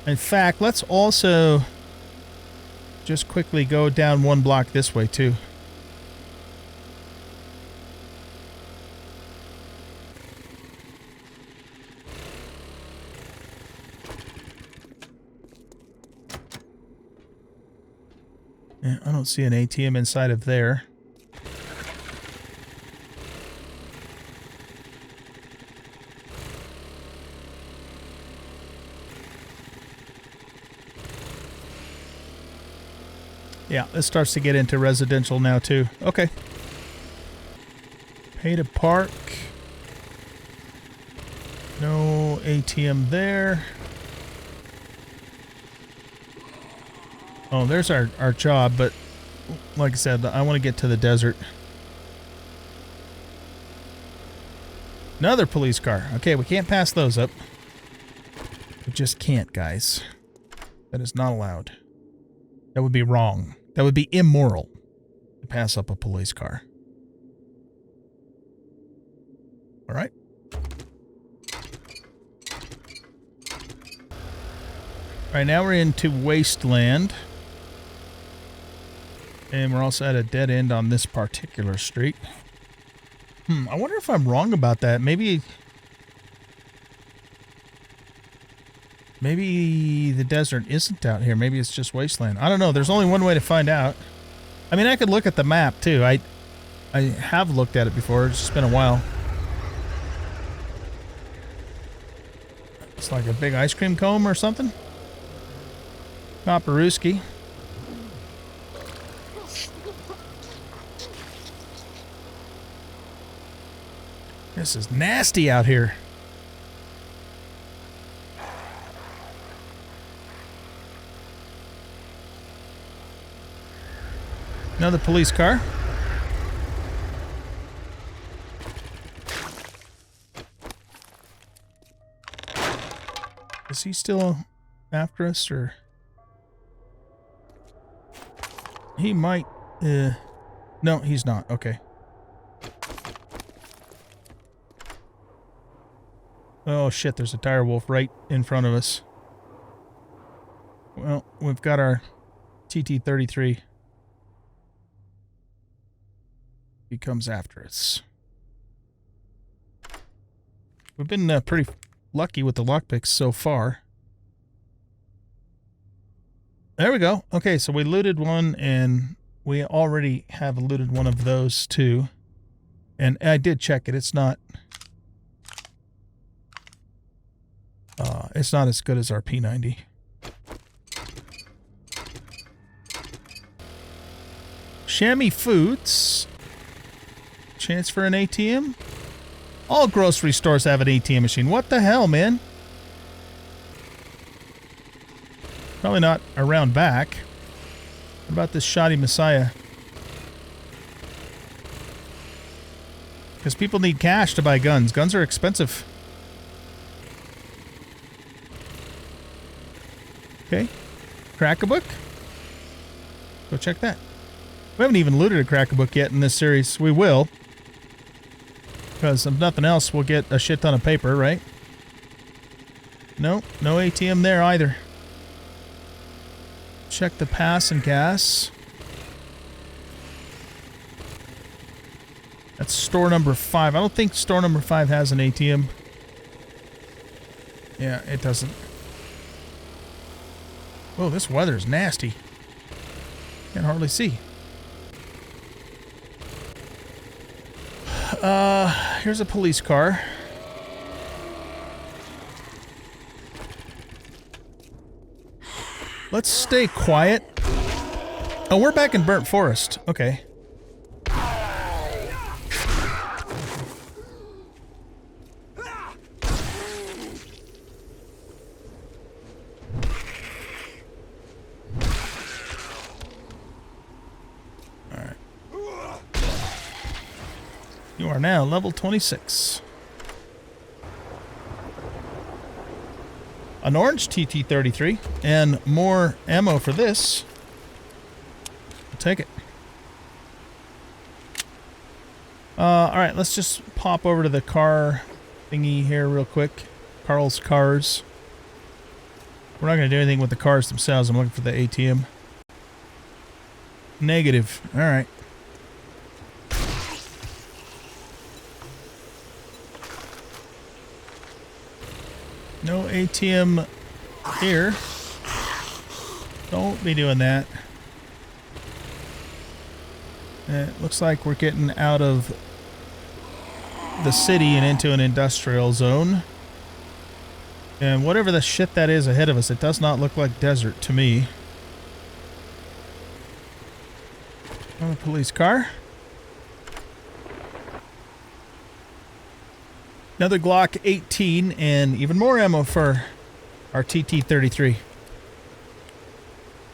[SPEAKER 1] In fact, let's also just quickly go down one block this way too. Yeah, I don't see an ATM inside of there. Yeah, this starts to get into residential now too. Okay. Pay to park. No ATM there. Oh, there's our job, but like I said, I want to get to the desert. Another police car. Okay, we can't pass those up. We just can't, guys. That is not allowed. That would be wrong. That would be immoral to pass up a police car. All right. All right, now we're into wasteland. And we're also at a dead end on this particular street. I wonder if I'm wrong about that. Maybe the desert isn't out here. Maybe it's just wasteland. I don't know. There's only one way to find out. I mean, I could look at the map too. I have looked at it before. It's just been a while. It's like a big ice cream cone or something. Paparuski. This is nasty out here. Another police car. Is he still after us, or he might? No, he's not. Okay. Oh shit! There's a dire wolf right in front of us. Well, we've got our TT-33. He comes after us. We've been pretty lucky with the lockpicks so far. There we go. Okay, so we looted one, and we already have looted one of those too. And I did check it. It's not as good as our P90. Chamois Foods. Chance for an ATM? All grocery stores have an ATM machine. What the hell, man? Probably not around back. What about this shoddy Messiah? Because people need cash to buy guns. Guns are expensive. Okay. Crack-a-book? Go check that. We haven't even looted a crack-a-book yet in this series. We will. Because if nothing else, we'll get a shit ton of paper, right? No, no ATM there either. Check the pass and gas. That's store number 5. I don't think store number 5 has an ATM. Yeah, it doesn't. Oh, this weather's nasty. Can't hardly see. Here's a police car. Let's stay quiet. Oh, we're back in Burnt Forest. Okay. You are now level 26. An orange TT-33 and more ammo for this. I'll take it. Alright, let's just pop over to the car thingy here real quick. Carl's Cars. We're not going to do anything with the cars themselves. I'm looking for the ATM. Negative. Alright. No ATM here. Don't be doing that. It looks like we're getting out of the city and into an industrial zone. And whatever the shit that is ahead of us, it does not look like desert to me. Another police car. Another Glock 18 and even more ammo for our TT-33.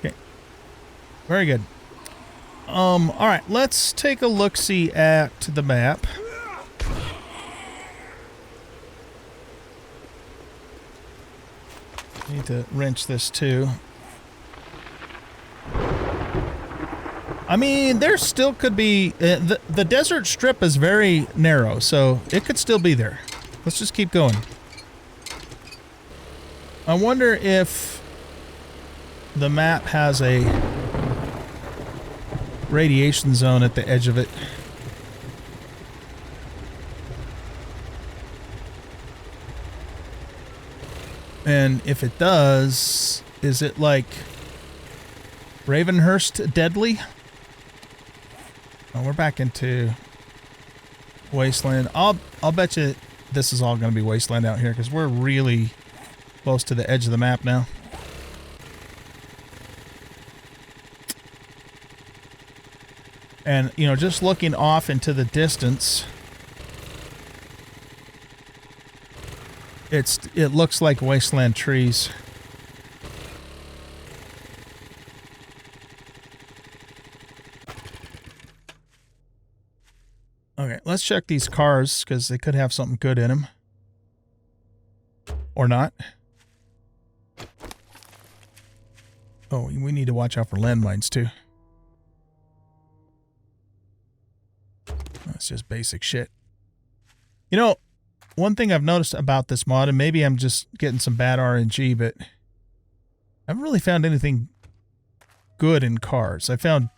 [SPEAKER 1] Okay. Very good. Alright, let's take a look-see at the map. Need to wrench this too. I mean, there still could be... the desert strip is very narrow, so it could still be there. Let's just keep going. I wonder if the map has a radiation zone at the edge of it. And if it does, is it like Ravenhurst deadly? Oh, we're back into wasteland. I'll bet you this is all going to be wasteland out here because we're really close to the edge of the map now. And, you know, just looking off into the distance, it looks like wasteland trees. Okay, let's check these cars, because they could have something good in them. Or not. Oh, we need to watch out for landmines, too. That's just basic shit. You know, one thing I've noticed about this mod, and maybe I'm just getting some bad RNG, but I haven't really found anything good in cars. I found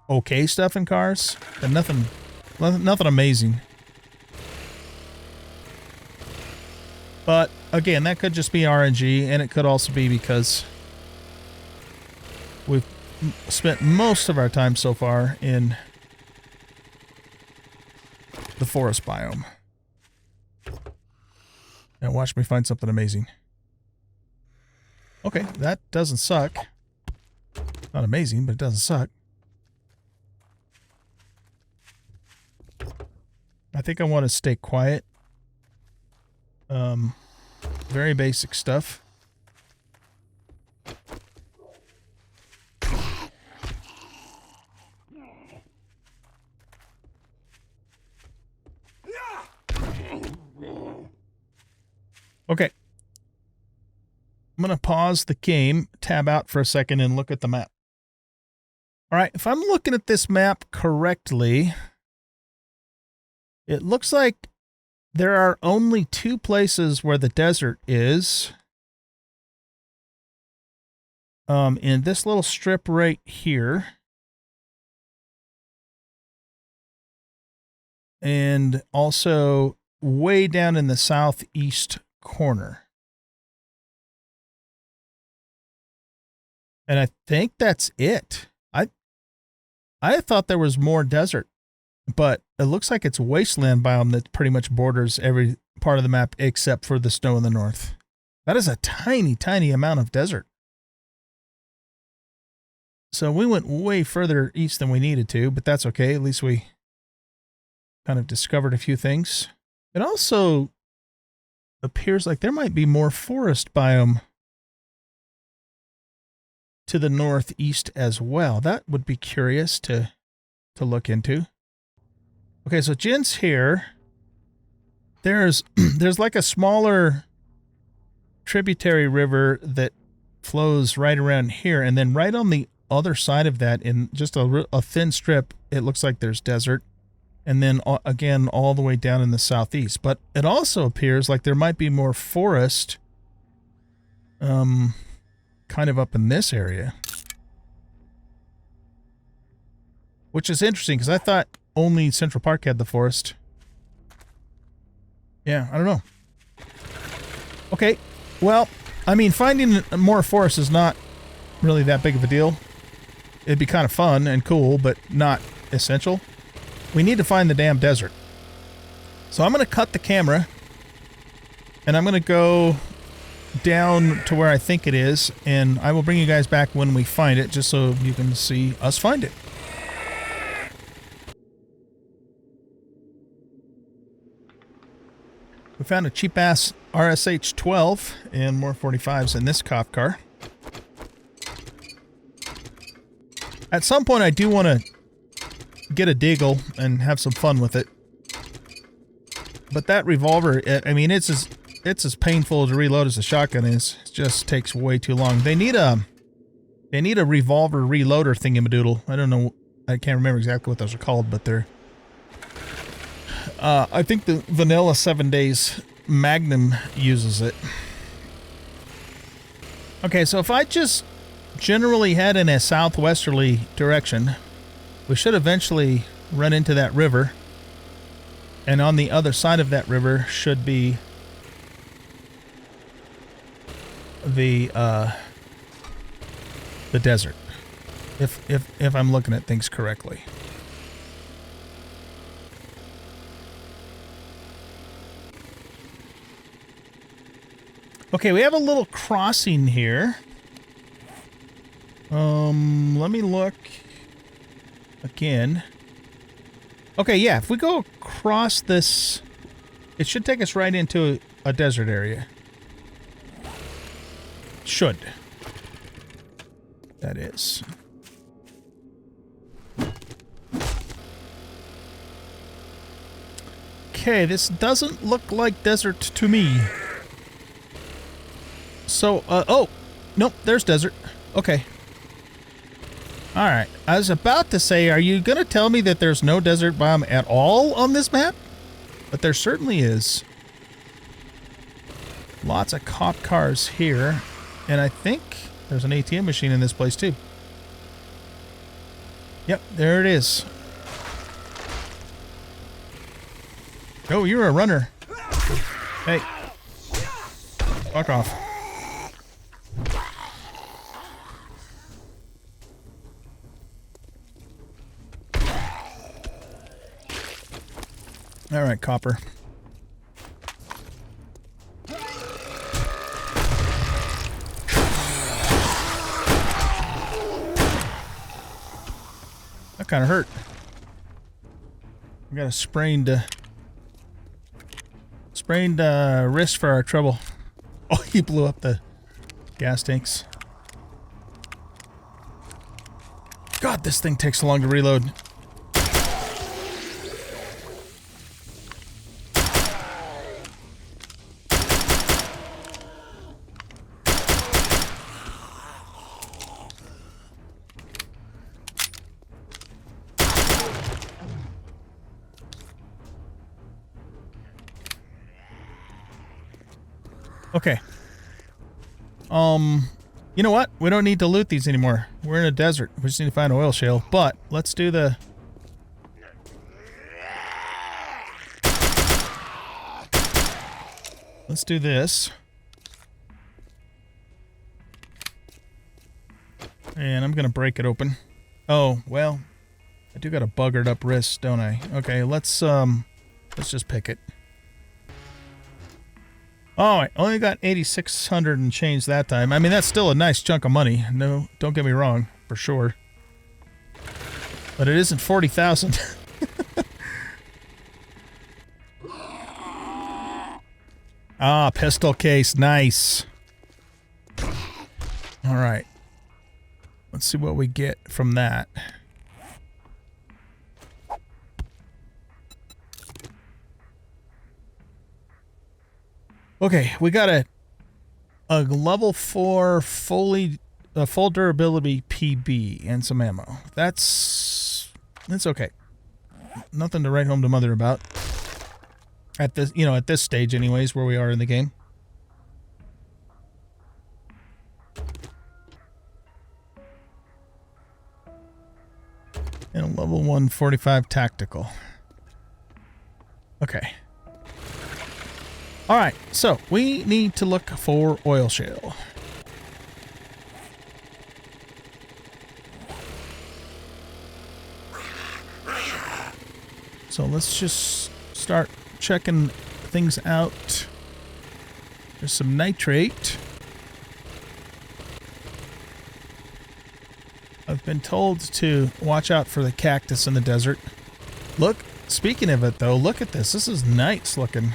[SPEAKER 1] okay stuff in cars, but nothing amazing. But again, that could just be RNG, and it could also be because we've spent most of our time so far in the forest biome. Now watch me find something amazing. Okay, that doesn't suck. Not amazing, but it doesn't suck. I think I want to stay quiet. Very basic stuff. Okay. I'm going to pause the game, tab out for a second, and look at the map. All right, if I'm looking at this map correctly, it looks like there are only 2 places where the desert is. In this little strip right here. And also way down in the southeast corner. And I think that's it. I thought there was more desert, but it looks like it's wasteland biome that pretty much borders every part of the map except for the snow in the north. That is a tiny, tiny amount of desert. So we went way further east than we needed to, but that's okay. At least we kind of discovered a few things. It also appears like there might be more forest biome to the northeast as well. That would be curious to look into. Okay, so Jin's here. There's like a smaller tributary river that flows right around here, and then right on the other side of that, in just a thin strip, it looks like there's desert. And then again, all the way down in the southeast. But it also appears like there might be more forest kind of up in this area. Which is interesting, because I thought only Central Park had the forest. Yeah, I don't know. Okay, well, I mean, finding more forest is not really that big of a deal. It'd be kind of fun and cool, but not essential. We need to find the damn desert. So I'm going to cut the camera, and I'm going to go down to where I think it is, and I will bring you guys back when we find it, just so you can see us find it. We found a cheap-ass RSH-12 and more 45s in this cop car. At some point, I do want to get a Deagle and have some fun with it. But that revolver, I mean, it's as painful to reload as a shotgun is. It just takes way too long. They need a revolver reloader thingamadoodle. I don't know, I can't remember exactly what those are called, but they're I think the vanilla 7 Days Magnum uses it. Okay, so if I just generally head in a southwesterly direction, we should eventually run into that river. And on the other side of that river should be the desert. If I'm looking at things correctly. Okay, we have a little crossing here. Let me look again. Okay, yeah, if we go across this, it should take us right into a desert area. Should. That is. Okay, this doesn't look like desert to me. So, oh, nope, there's desert. Okay. Alright, I was about to say, are you going to tell me that there's no desert biome at all on this map? But there certainly is. Lots of cop cars here. And I think there's an ATM machine in this place too. Yep, there it is. Oh, you're a runner. Hey. Fuck off. All right, copper. That kind of hurt. I got a sprained wrist for our trouble. Oh, he blew up the gas tanks. God, this thing takes so long to reload. Okay. You know what? We don't need to loot these anymore. We're in a desert. We just need to find an oil shale. But let's do the... Let's do this. And I'm going to break it open. Oh, well, I do got a buggered up wrist, don't I? Okay, let's just pick it. Oh, I only got 8,600 and change that time. I mean, that's still a nice chunk of money. No, don't get me wrong, for sure. But it isn't 40,000. Ah, pistol case, nice. All right. Let's see what we get from that. Okay, we got a level 4 full durability PB and some ammo. That's okay. Nothing to write home to mother about. At this, at this stage anyways, where we are in the game. And a level 1 45 tactical. Okay. Alright, so we need to look for oil shale. So let's just start checking things out. There's some nitrate. I've been told to watch out for the cactus in the desert. Look, speaking of it though, look at this. This is nice looking.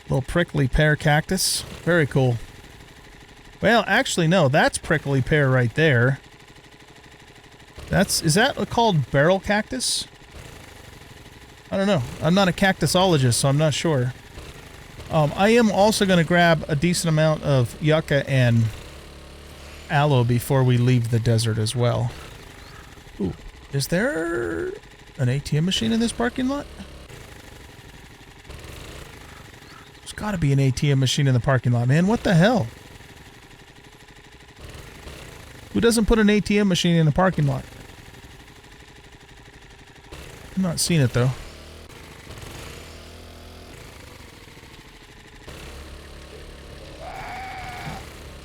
[SPEAKER 1] Little prickly pear cactus. Very cool. Well, actually, no. That's prickly pear right there. Is that called barrel cactus? I don't know. I'm not a cactusologist, so I'm not sure. I am also going to grab a decent amount of yucca and aloe before we leave the desert as well. Ooh. Is there an ATM machine in this parking lot? Gotta be an ATM machine in the parking lot, man. What the hell? Who doesn't put an ATM machine in the parking lot? I'm not seeing it, though.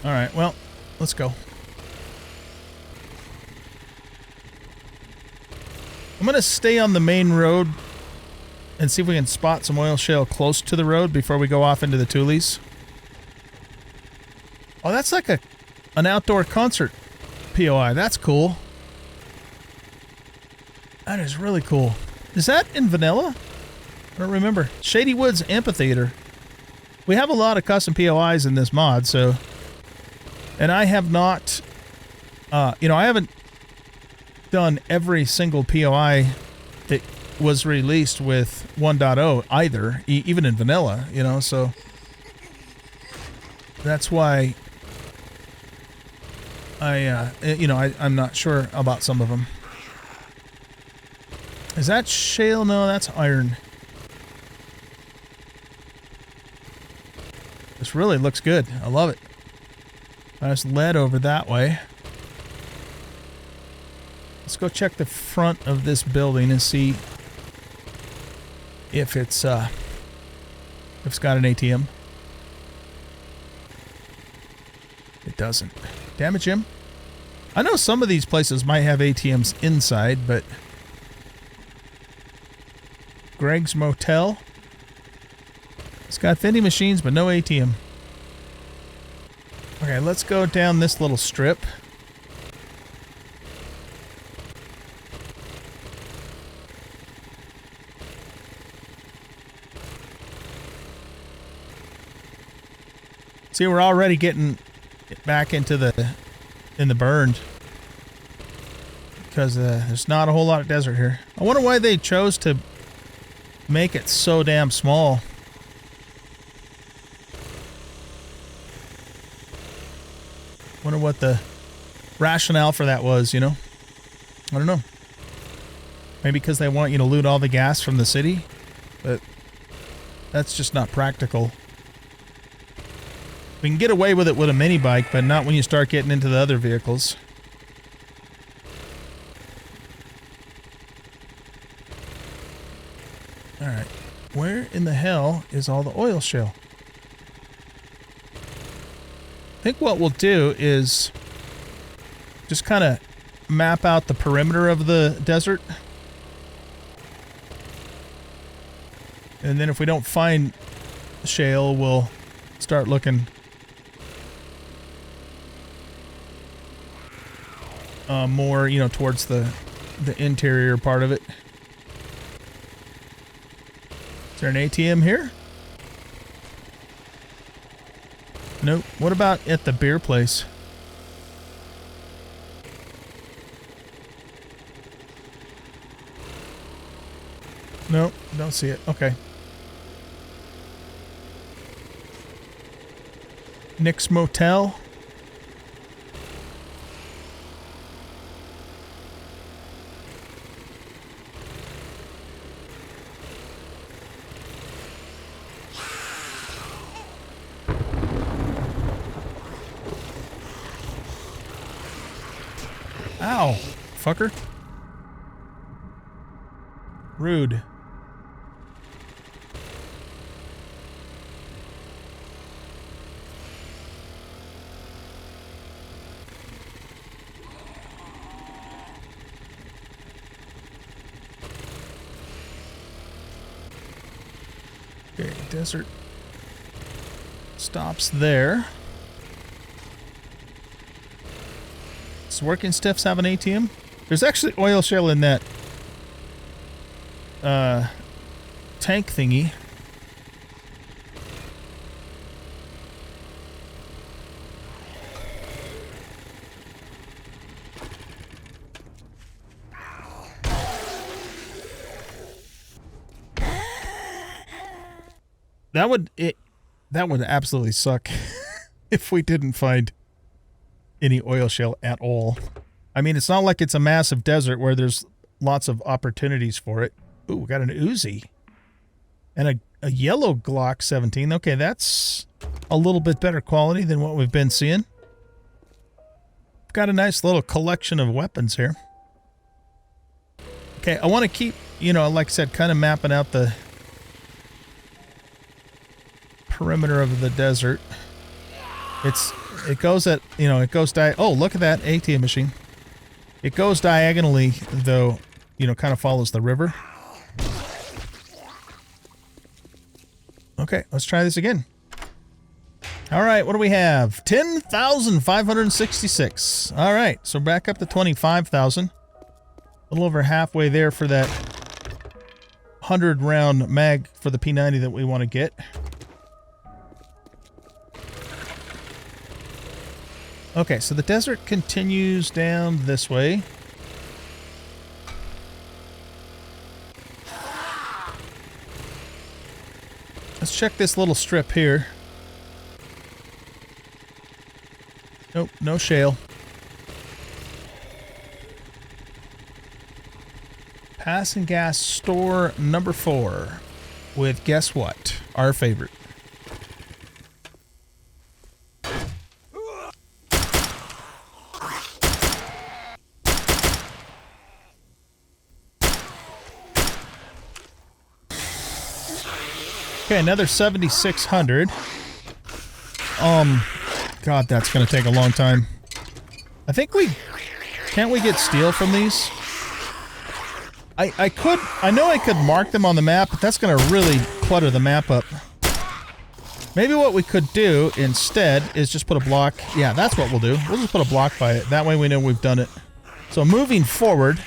[SPEAKER 1] Alright, well, let's go. I'm gonna stay on the main road and see if we can spot some oil shale close to the road before we go off into the Tules. Oh, that's like an outdoor concert POI. That's cool. That is really cool. Is that in vanilla? I don't remember. Shady Woods Amphitheater. we have a lot of custom POIs in this mod, so... And I have not... you know, I haven't done every single POI that was released with 1.0 either, even in vanilla, you know, so... That's why... you know, I'm not sure about some of them. Is that shale? No, that's iron. This really looks good. I love it. There's lead over that way. Let's go check the front of this building and see if it's got an ATM. It doesn't. Damn it, Jim. I know some of these places might have ATMs inside, but... Greg's Motel. It's got vending machines, but no ATM. Okay, let's go down this little strip. See, we're already getting back into the burned because there's not a whole lot of desert here. I wonder why they chose to make it so damn small. Wonder what the rationale for that was, you know? I don't know. Maybe because they want you to loot all the gas from the city, but that's just not practical. We can get away with it with a mini bike, but not when you start getting into the other vehicles. Alright. Where in the hell is all the oil shale? I think what we'll do is just kind of map out the perimeter of the desert. And then if we don't find shale, we'll start looking more, you know, towards the interior part of it. Is there an ATM here? Nope. What about at the beer place? Nope, don't see it. Okay. Nick's Motel. Ow, fucker. Rude. Okay, desert stops there. Does Working Stiffs have an ATM? There's actually oil shale in that tank thingy. That would absolutely suck if we didn't find any oil shale at all. I mean, it's not like it's a massive desert where there's lots of opportunities for it. Ooh, we got an Uzi. And a yellow Glock 17. Okay, that's a little bit better quality than what we've been seeing. Got a nice little collection of weapons here. Okay, I want to keep, you know, like I said, kind of mapping out the perimeter of the desert. It goes at, you know, it goes oh, look at that ATM machine. It goes diagonally, though, you know, kind of follows the river. Okay, let's try this again. All right, what do we have? 10,566. All right, so back up to 25,000. A little over halfway there for that 100 round mag for the P90 that we want to get. Okay, so the desert continues down this way. Let's check this little strip here. Nope, no shale. Passing gas store number 4 with, guess what? Our favorite. Okay, another 7,600. God, that's gonna take a long time. I think can't we get steel from these? I know I could mark them on the map, but that's gonna really clutter the map up. Maybe what we could do instead is just put a block. Yeah, that's what we'll do. We'll just put a block by it. That way we know we've done it. So moving forward,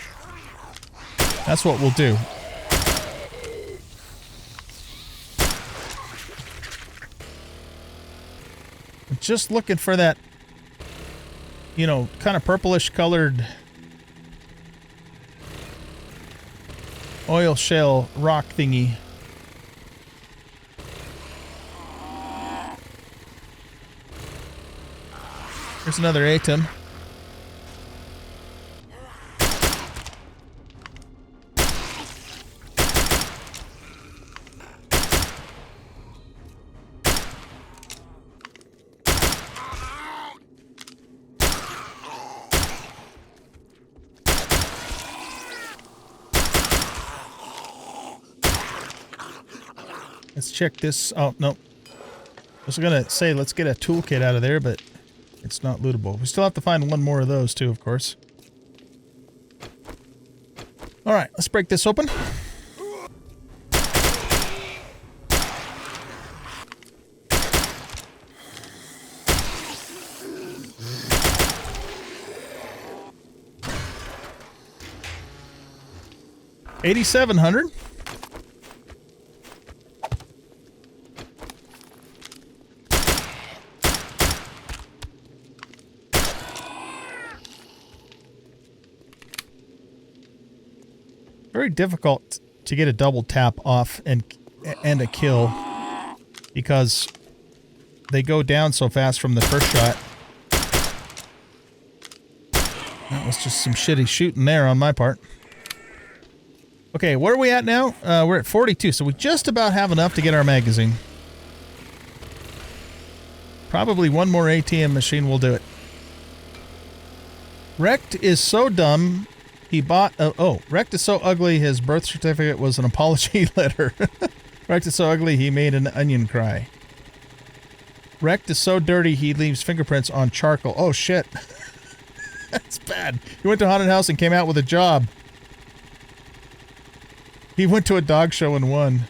[SPEAKER 1] that's what we'll do. Just looking for that, you know, kind of purplish colored oil shale rock thingy. There's another atom. Let's check this. Oh, no. I was going to say, let's get a toolkit out of there, but it's not lootable. We still have to find one more of those, too, of course. All right, let's break this open. $8,700. Very difficult to get a double tap off and a kill because they go down so fast from the first shot. That was just some shitty shooting there on my part. Okay, where are we at now? We're at 42, so we just about have enough to get our magazine. Probably one more ATM machine will do it. Wrecked is so dumb. He bought Wrecked is so ugly his birth certificate was an apology letter. Wrecked is so ugly he made an onion cry. Wrecked is so dirty he leaves fingerprints on charcoal. Oh shit. That's bad. He went to a haunted house and came out with a job. He went to a dog show and won.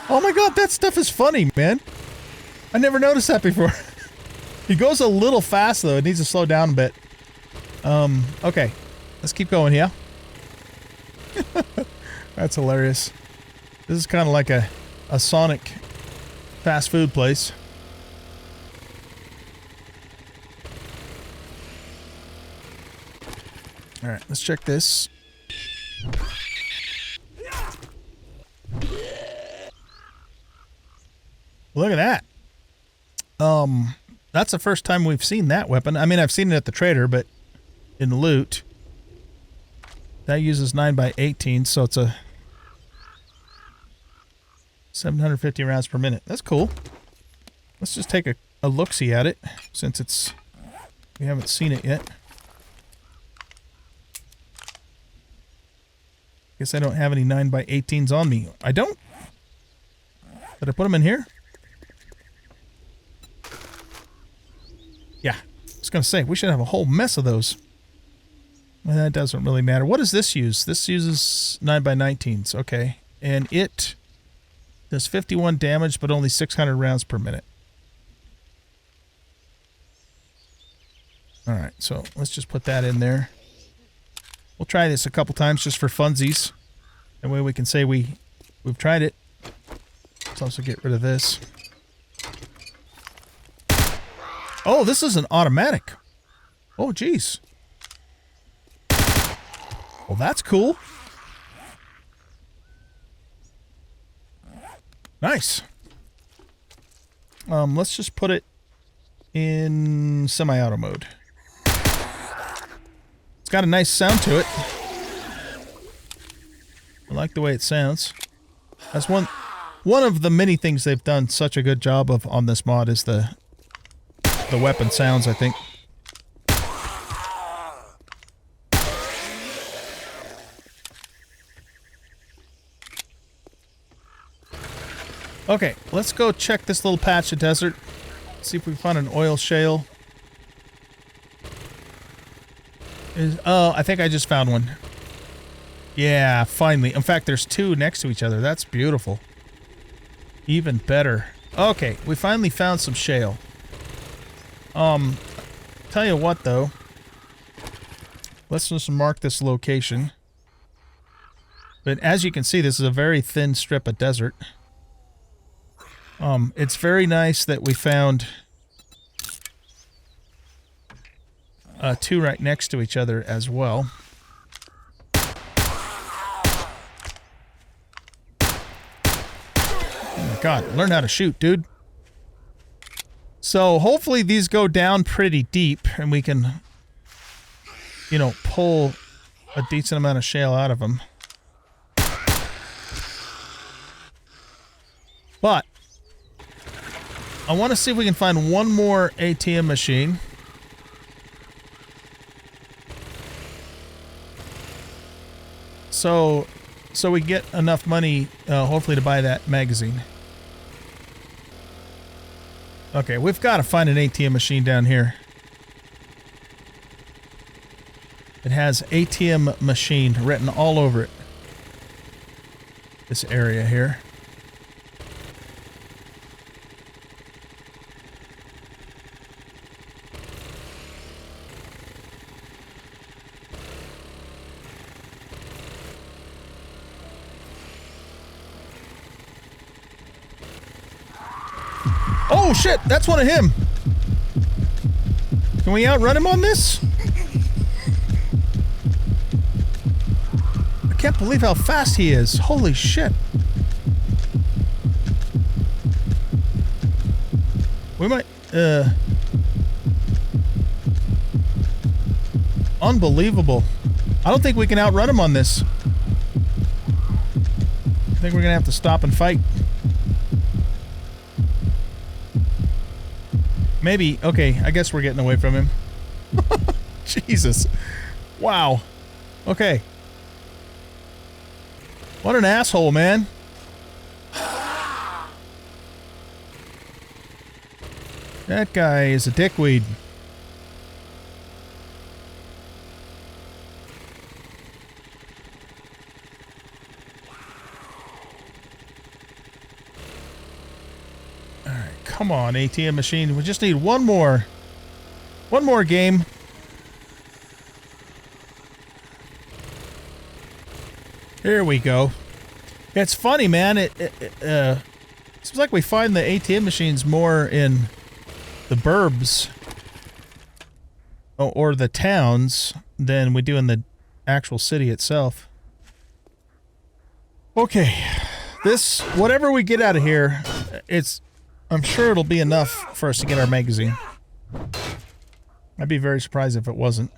[SPEAKER 1] Oh my god, that stuff is funny, man. I never noticed that before. He goes a little fast though. It needs to slow down a bit. Okay. Let's keep going here. That's hilarious. This is kind of like a Sonic fast food place. Alright, let's check this. Look at that. That's the first time we've seen that weapon. I mean, I've seen it at the trader, but in loot. That uses 9x18, so it's a 750 rounds per minute. That's cool. Let's just take a look-see at it, since we haven't seen it yet. Guess I don't have any 9x18s on me. I don't? Did I put them in here? Yeah. I was going to say, we should have a whole mess of those. Well, that doesn't really matter. What does this use? This uses 9x19s. Okay. And it does 51 damage, but only 600 rounds per minute. Alright, so let's just put that in there. We'll try this a couple times just for funsies. That way we can say we've tried it. Let's also get rid of this. Oh, this is an automatic. Oh, geez. Well, that's cool. Nice. Let's just put it in semi-auto mode. It's got a nice sound to it. I like the way it sounds. That's one of the many things they've done such a good job of on this mod is the weapon sounds, I think. Okay, let's go check this little patch of desert. See if we can find an oil shale. Oh, I think I just found one. Yeah, finally. In fact, there's two next to each other. That's beautiful. Even better. Okay, we finally found some shale. Tell you what, though. Let's just mark this location. But as you can see, this is a very thin strip of desert. It's very nice that we found two right next to each other as well. Oh my god, learn how to shoot, dude. So hopefully these go down pretty deep and we can, you know, pull a decent amount of shale out of them. But I want to see if we can find one more ATM machine. So we get enough money, hopefully, to buy that magazine. Okay, we've got to find an ATM machine down here. It has ATM machine written all over it. This area here. Oh shit, that's one of him. Can we outrun him on this? I can't believe how fast he is. Holy shit. We might, unbelievable. I don't think we can outrun him on this. I think we're gonna have to stop and fight. Maybe. Okay, I guess we're getting away from him. Jesus. Wow. Okay. What an asshole, man. That guy is a dickweed. Come on, ATM machine. We just need one more game. Here we go. It's funny, man. It seems like we find the ATM machines more in the burbs or the towns than we do in the actual city itself. Okay. This, whatever we get out of here, I'm sure it'll be enough for us to get our magazine. I'd be very surprised if it wasn't.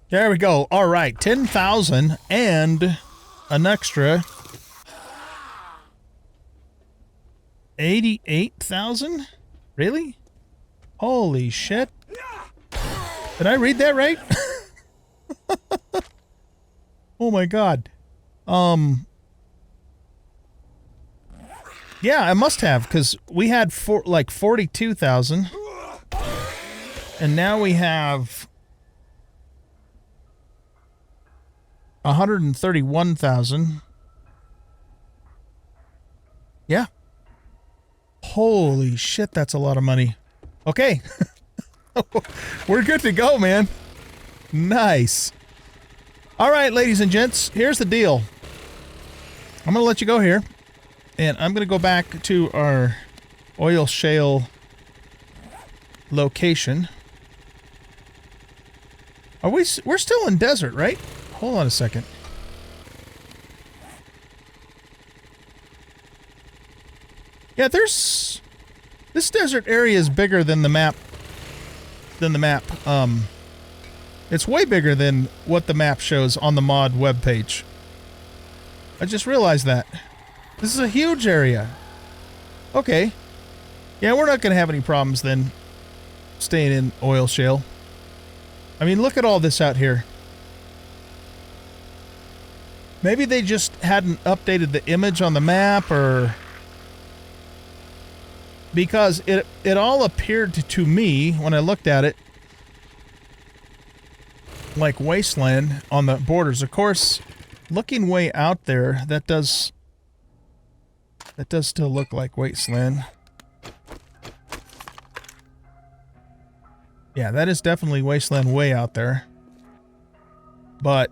[SPEAKER 1] There we go. All right, 10,000 and an extra 88,000? Really? Holy shit. Did I read that right? Oh my god. Yeah, I must have, because we had like 42,000. And now we have 131,000. Yeah. Holy shit, that's a lot of money. Okay. We're good to go, man. Nice. All right, ladies and gents, here's the deal. I'm going to let you go here. And I'm going to go back to our oil shale location. We're still in desert, right? Hold on a second. Yeah, this desert area is bigger than the map. It's way bigger than what the map shows on the mod webpage. I just realized that. This is a huge area. Okay. Yeah, we're not going to have any problems then staying in oil shale. I mean, look at all this out here. Maybe they just hadn't updated the image on the map, or... Because it all appeared to me, when I looked at it, like wasteland on the borders. Of course, looking way out there, that does still look like wasteland. Yeah, that is definitely wasteland way out there. But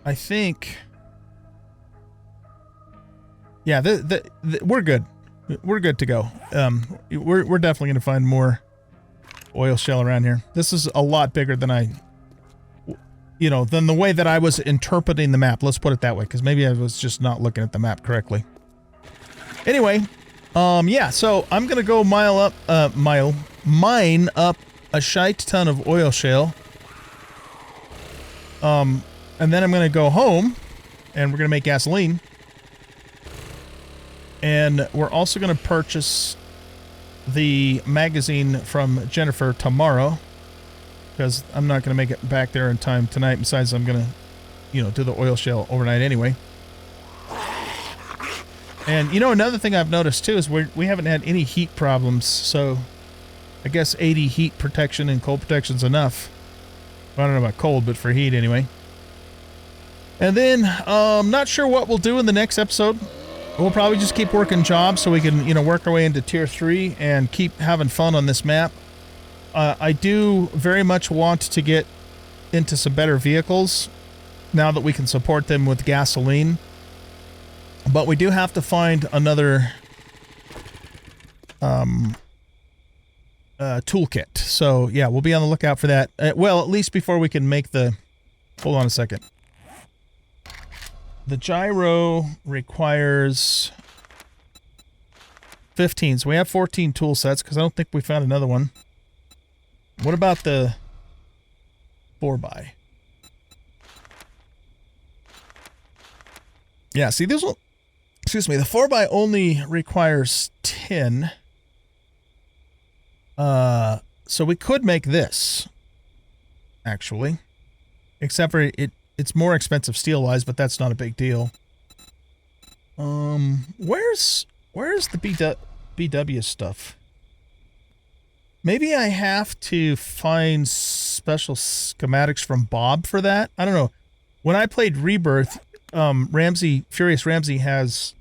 [SPEAKER 1] I think, yeah, we're good. We're good to go. We're definitely going to find more oil shale around here. This is a lot bigger than than the way that I was interpreting the map. Let's put it that way, because maybe I was just not looking at the map correctly. Anyway, yeah, so I'm gonna go mine up a shite ton of oil shale. And then I'm gonna go home, and we're gonna make gasoline. And we're also gonna purchase the magazine from Jennifer tomorrow, because I'm not going to make it back there in time tonight. Besides, I'm going to, do the oil shale overnight anyway. And, another thing I've noticed, too, is we haven't had any heat problems, so I guess 80 heat protection and cold protection's enough. Well, I don't know about cold, but for heat anyway. And then, not sure what we'll do in the next episode. We'll probably just keep working jobs so we can, work our way into Tier 3 and keep having fun on this map. I do very much want to get into some better vehicles now that we can support them with gasoline. But we do have to find another toolkit. So, yeah, we'll be on the lookout for that. Well, at least before we can make the... Hold on a second. The gyro requires 15, so we have 14 tool sets, because I don't think we found another one. What about the 4x? Yeah, see, this will... Excuse me, the 4x only requires 10. So we could make this, actually. Except for it's more expensive steel-wise, but that's not a big deal. Where's the BW stuff? Maybe I have to find special schematics from Bob for that? I don't know. When I played Rebirth, Furious Ramsey has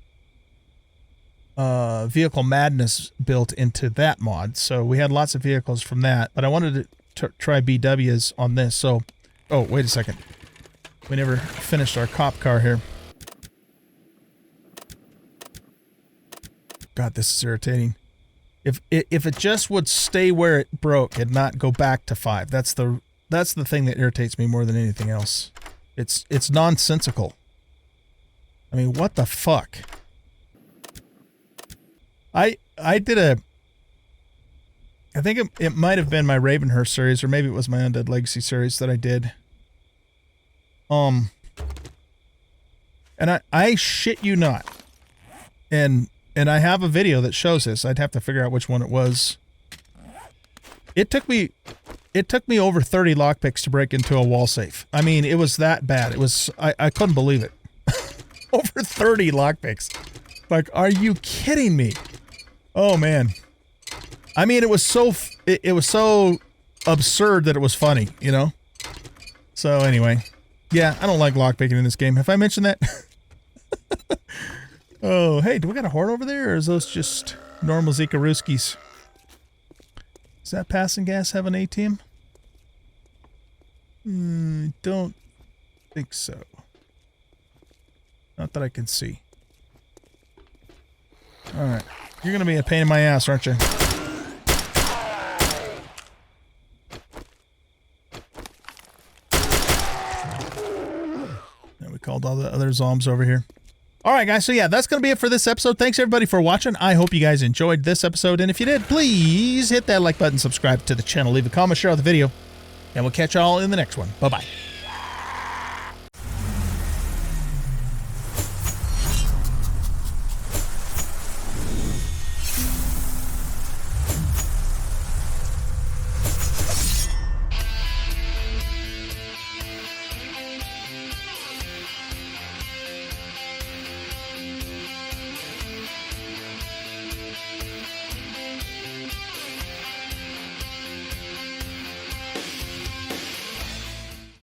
[SPEAKER 1] Vehicle Madness built into that mod, so we had lots of vehicles from that, but I wanted to try BWs on this, so... Oh, wait a second. We never finished our cop car here. God, this is irritating. If it just would stay where it broke and not go back to 5, that's the thing that irritates me more than anything else. It's nonsensical. I mean, what the fuck? I think it might have been my Ravenhurst series, or maybe it was my Undead Legacy series that I did. And I shit you not. And I have a video that shows this. I'd have to figure out which one it was. It took me over 30 lockpicks to break into a wall safe. I mean, it was that bad. It was, I couldn't believe it. Over 30 lockpicks. Like, are you kidding me? Oh, man. I mean, it was so absurd that it was funny, you know? So, anyway. Yeah, I don't like lockpicking in this game. Have I mentioned that? Oh, hey, do we got a horde over there, or is those just normal Zikaruskis? Does that passing gas have an A-team? Don't think so. Not that I can see. Alright. You're gonna be a pain in my ass, aren't you? We called all the other zombs over here. Alright guys, so yeah, that's going to be it for this episode. Thanks everybody for watching. I hope you guys enjoyed this episode, and if you did, please hit that like button, subscribe to the channel, leave a comment, share out the video, and we'll catch y'all in the next one. Bye-bye.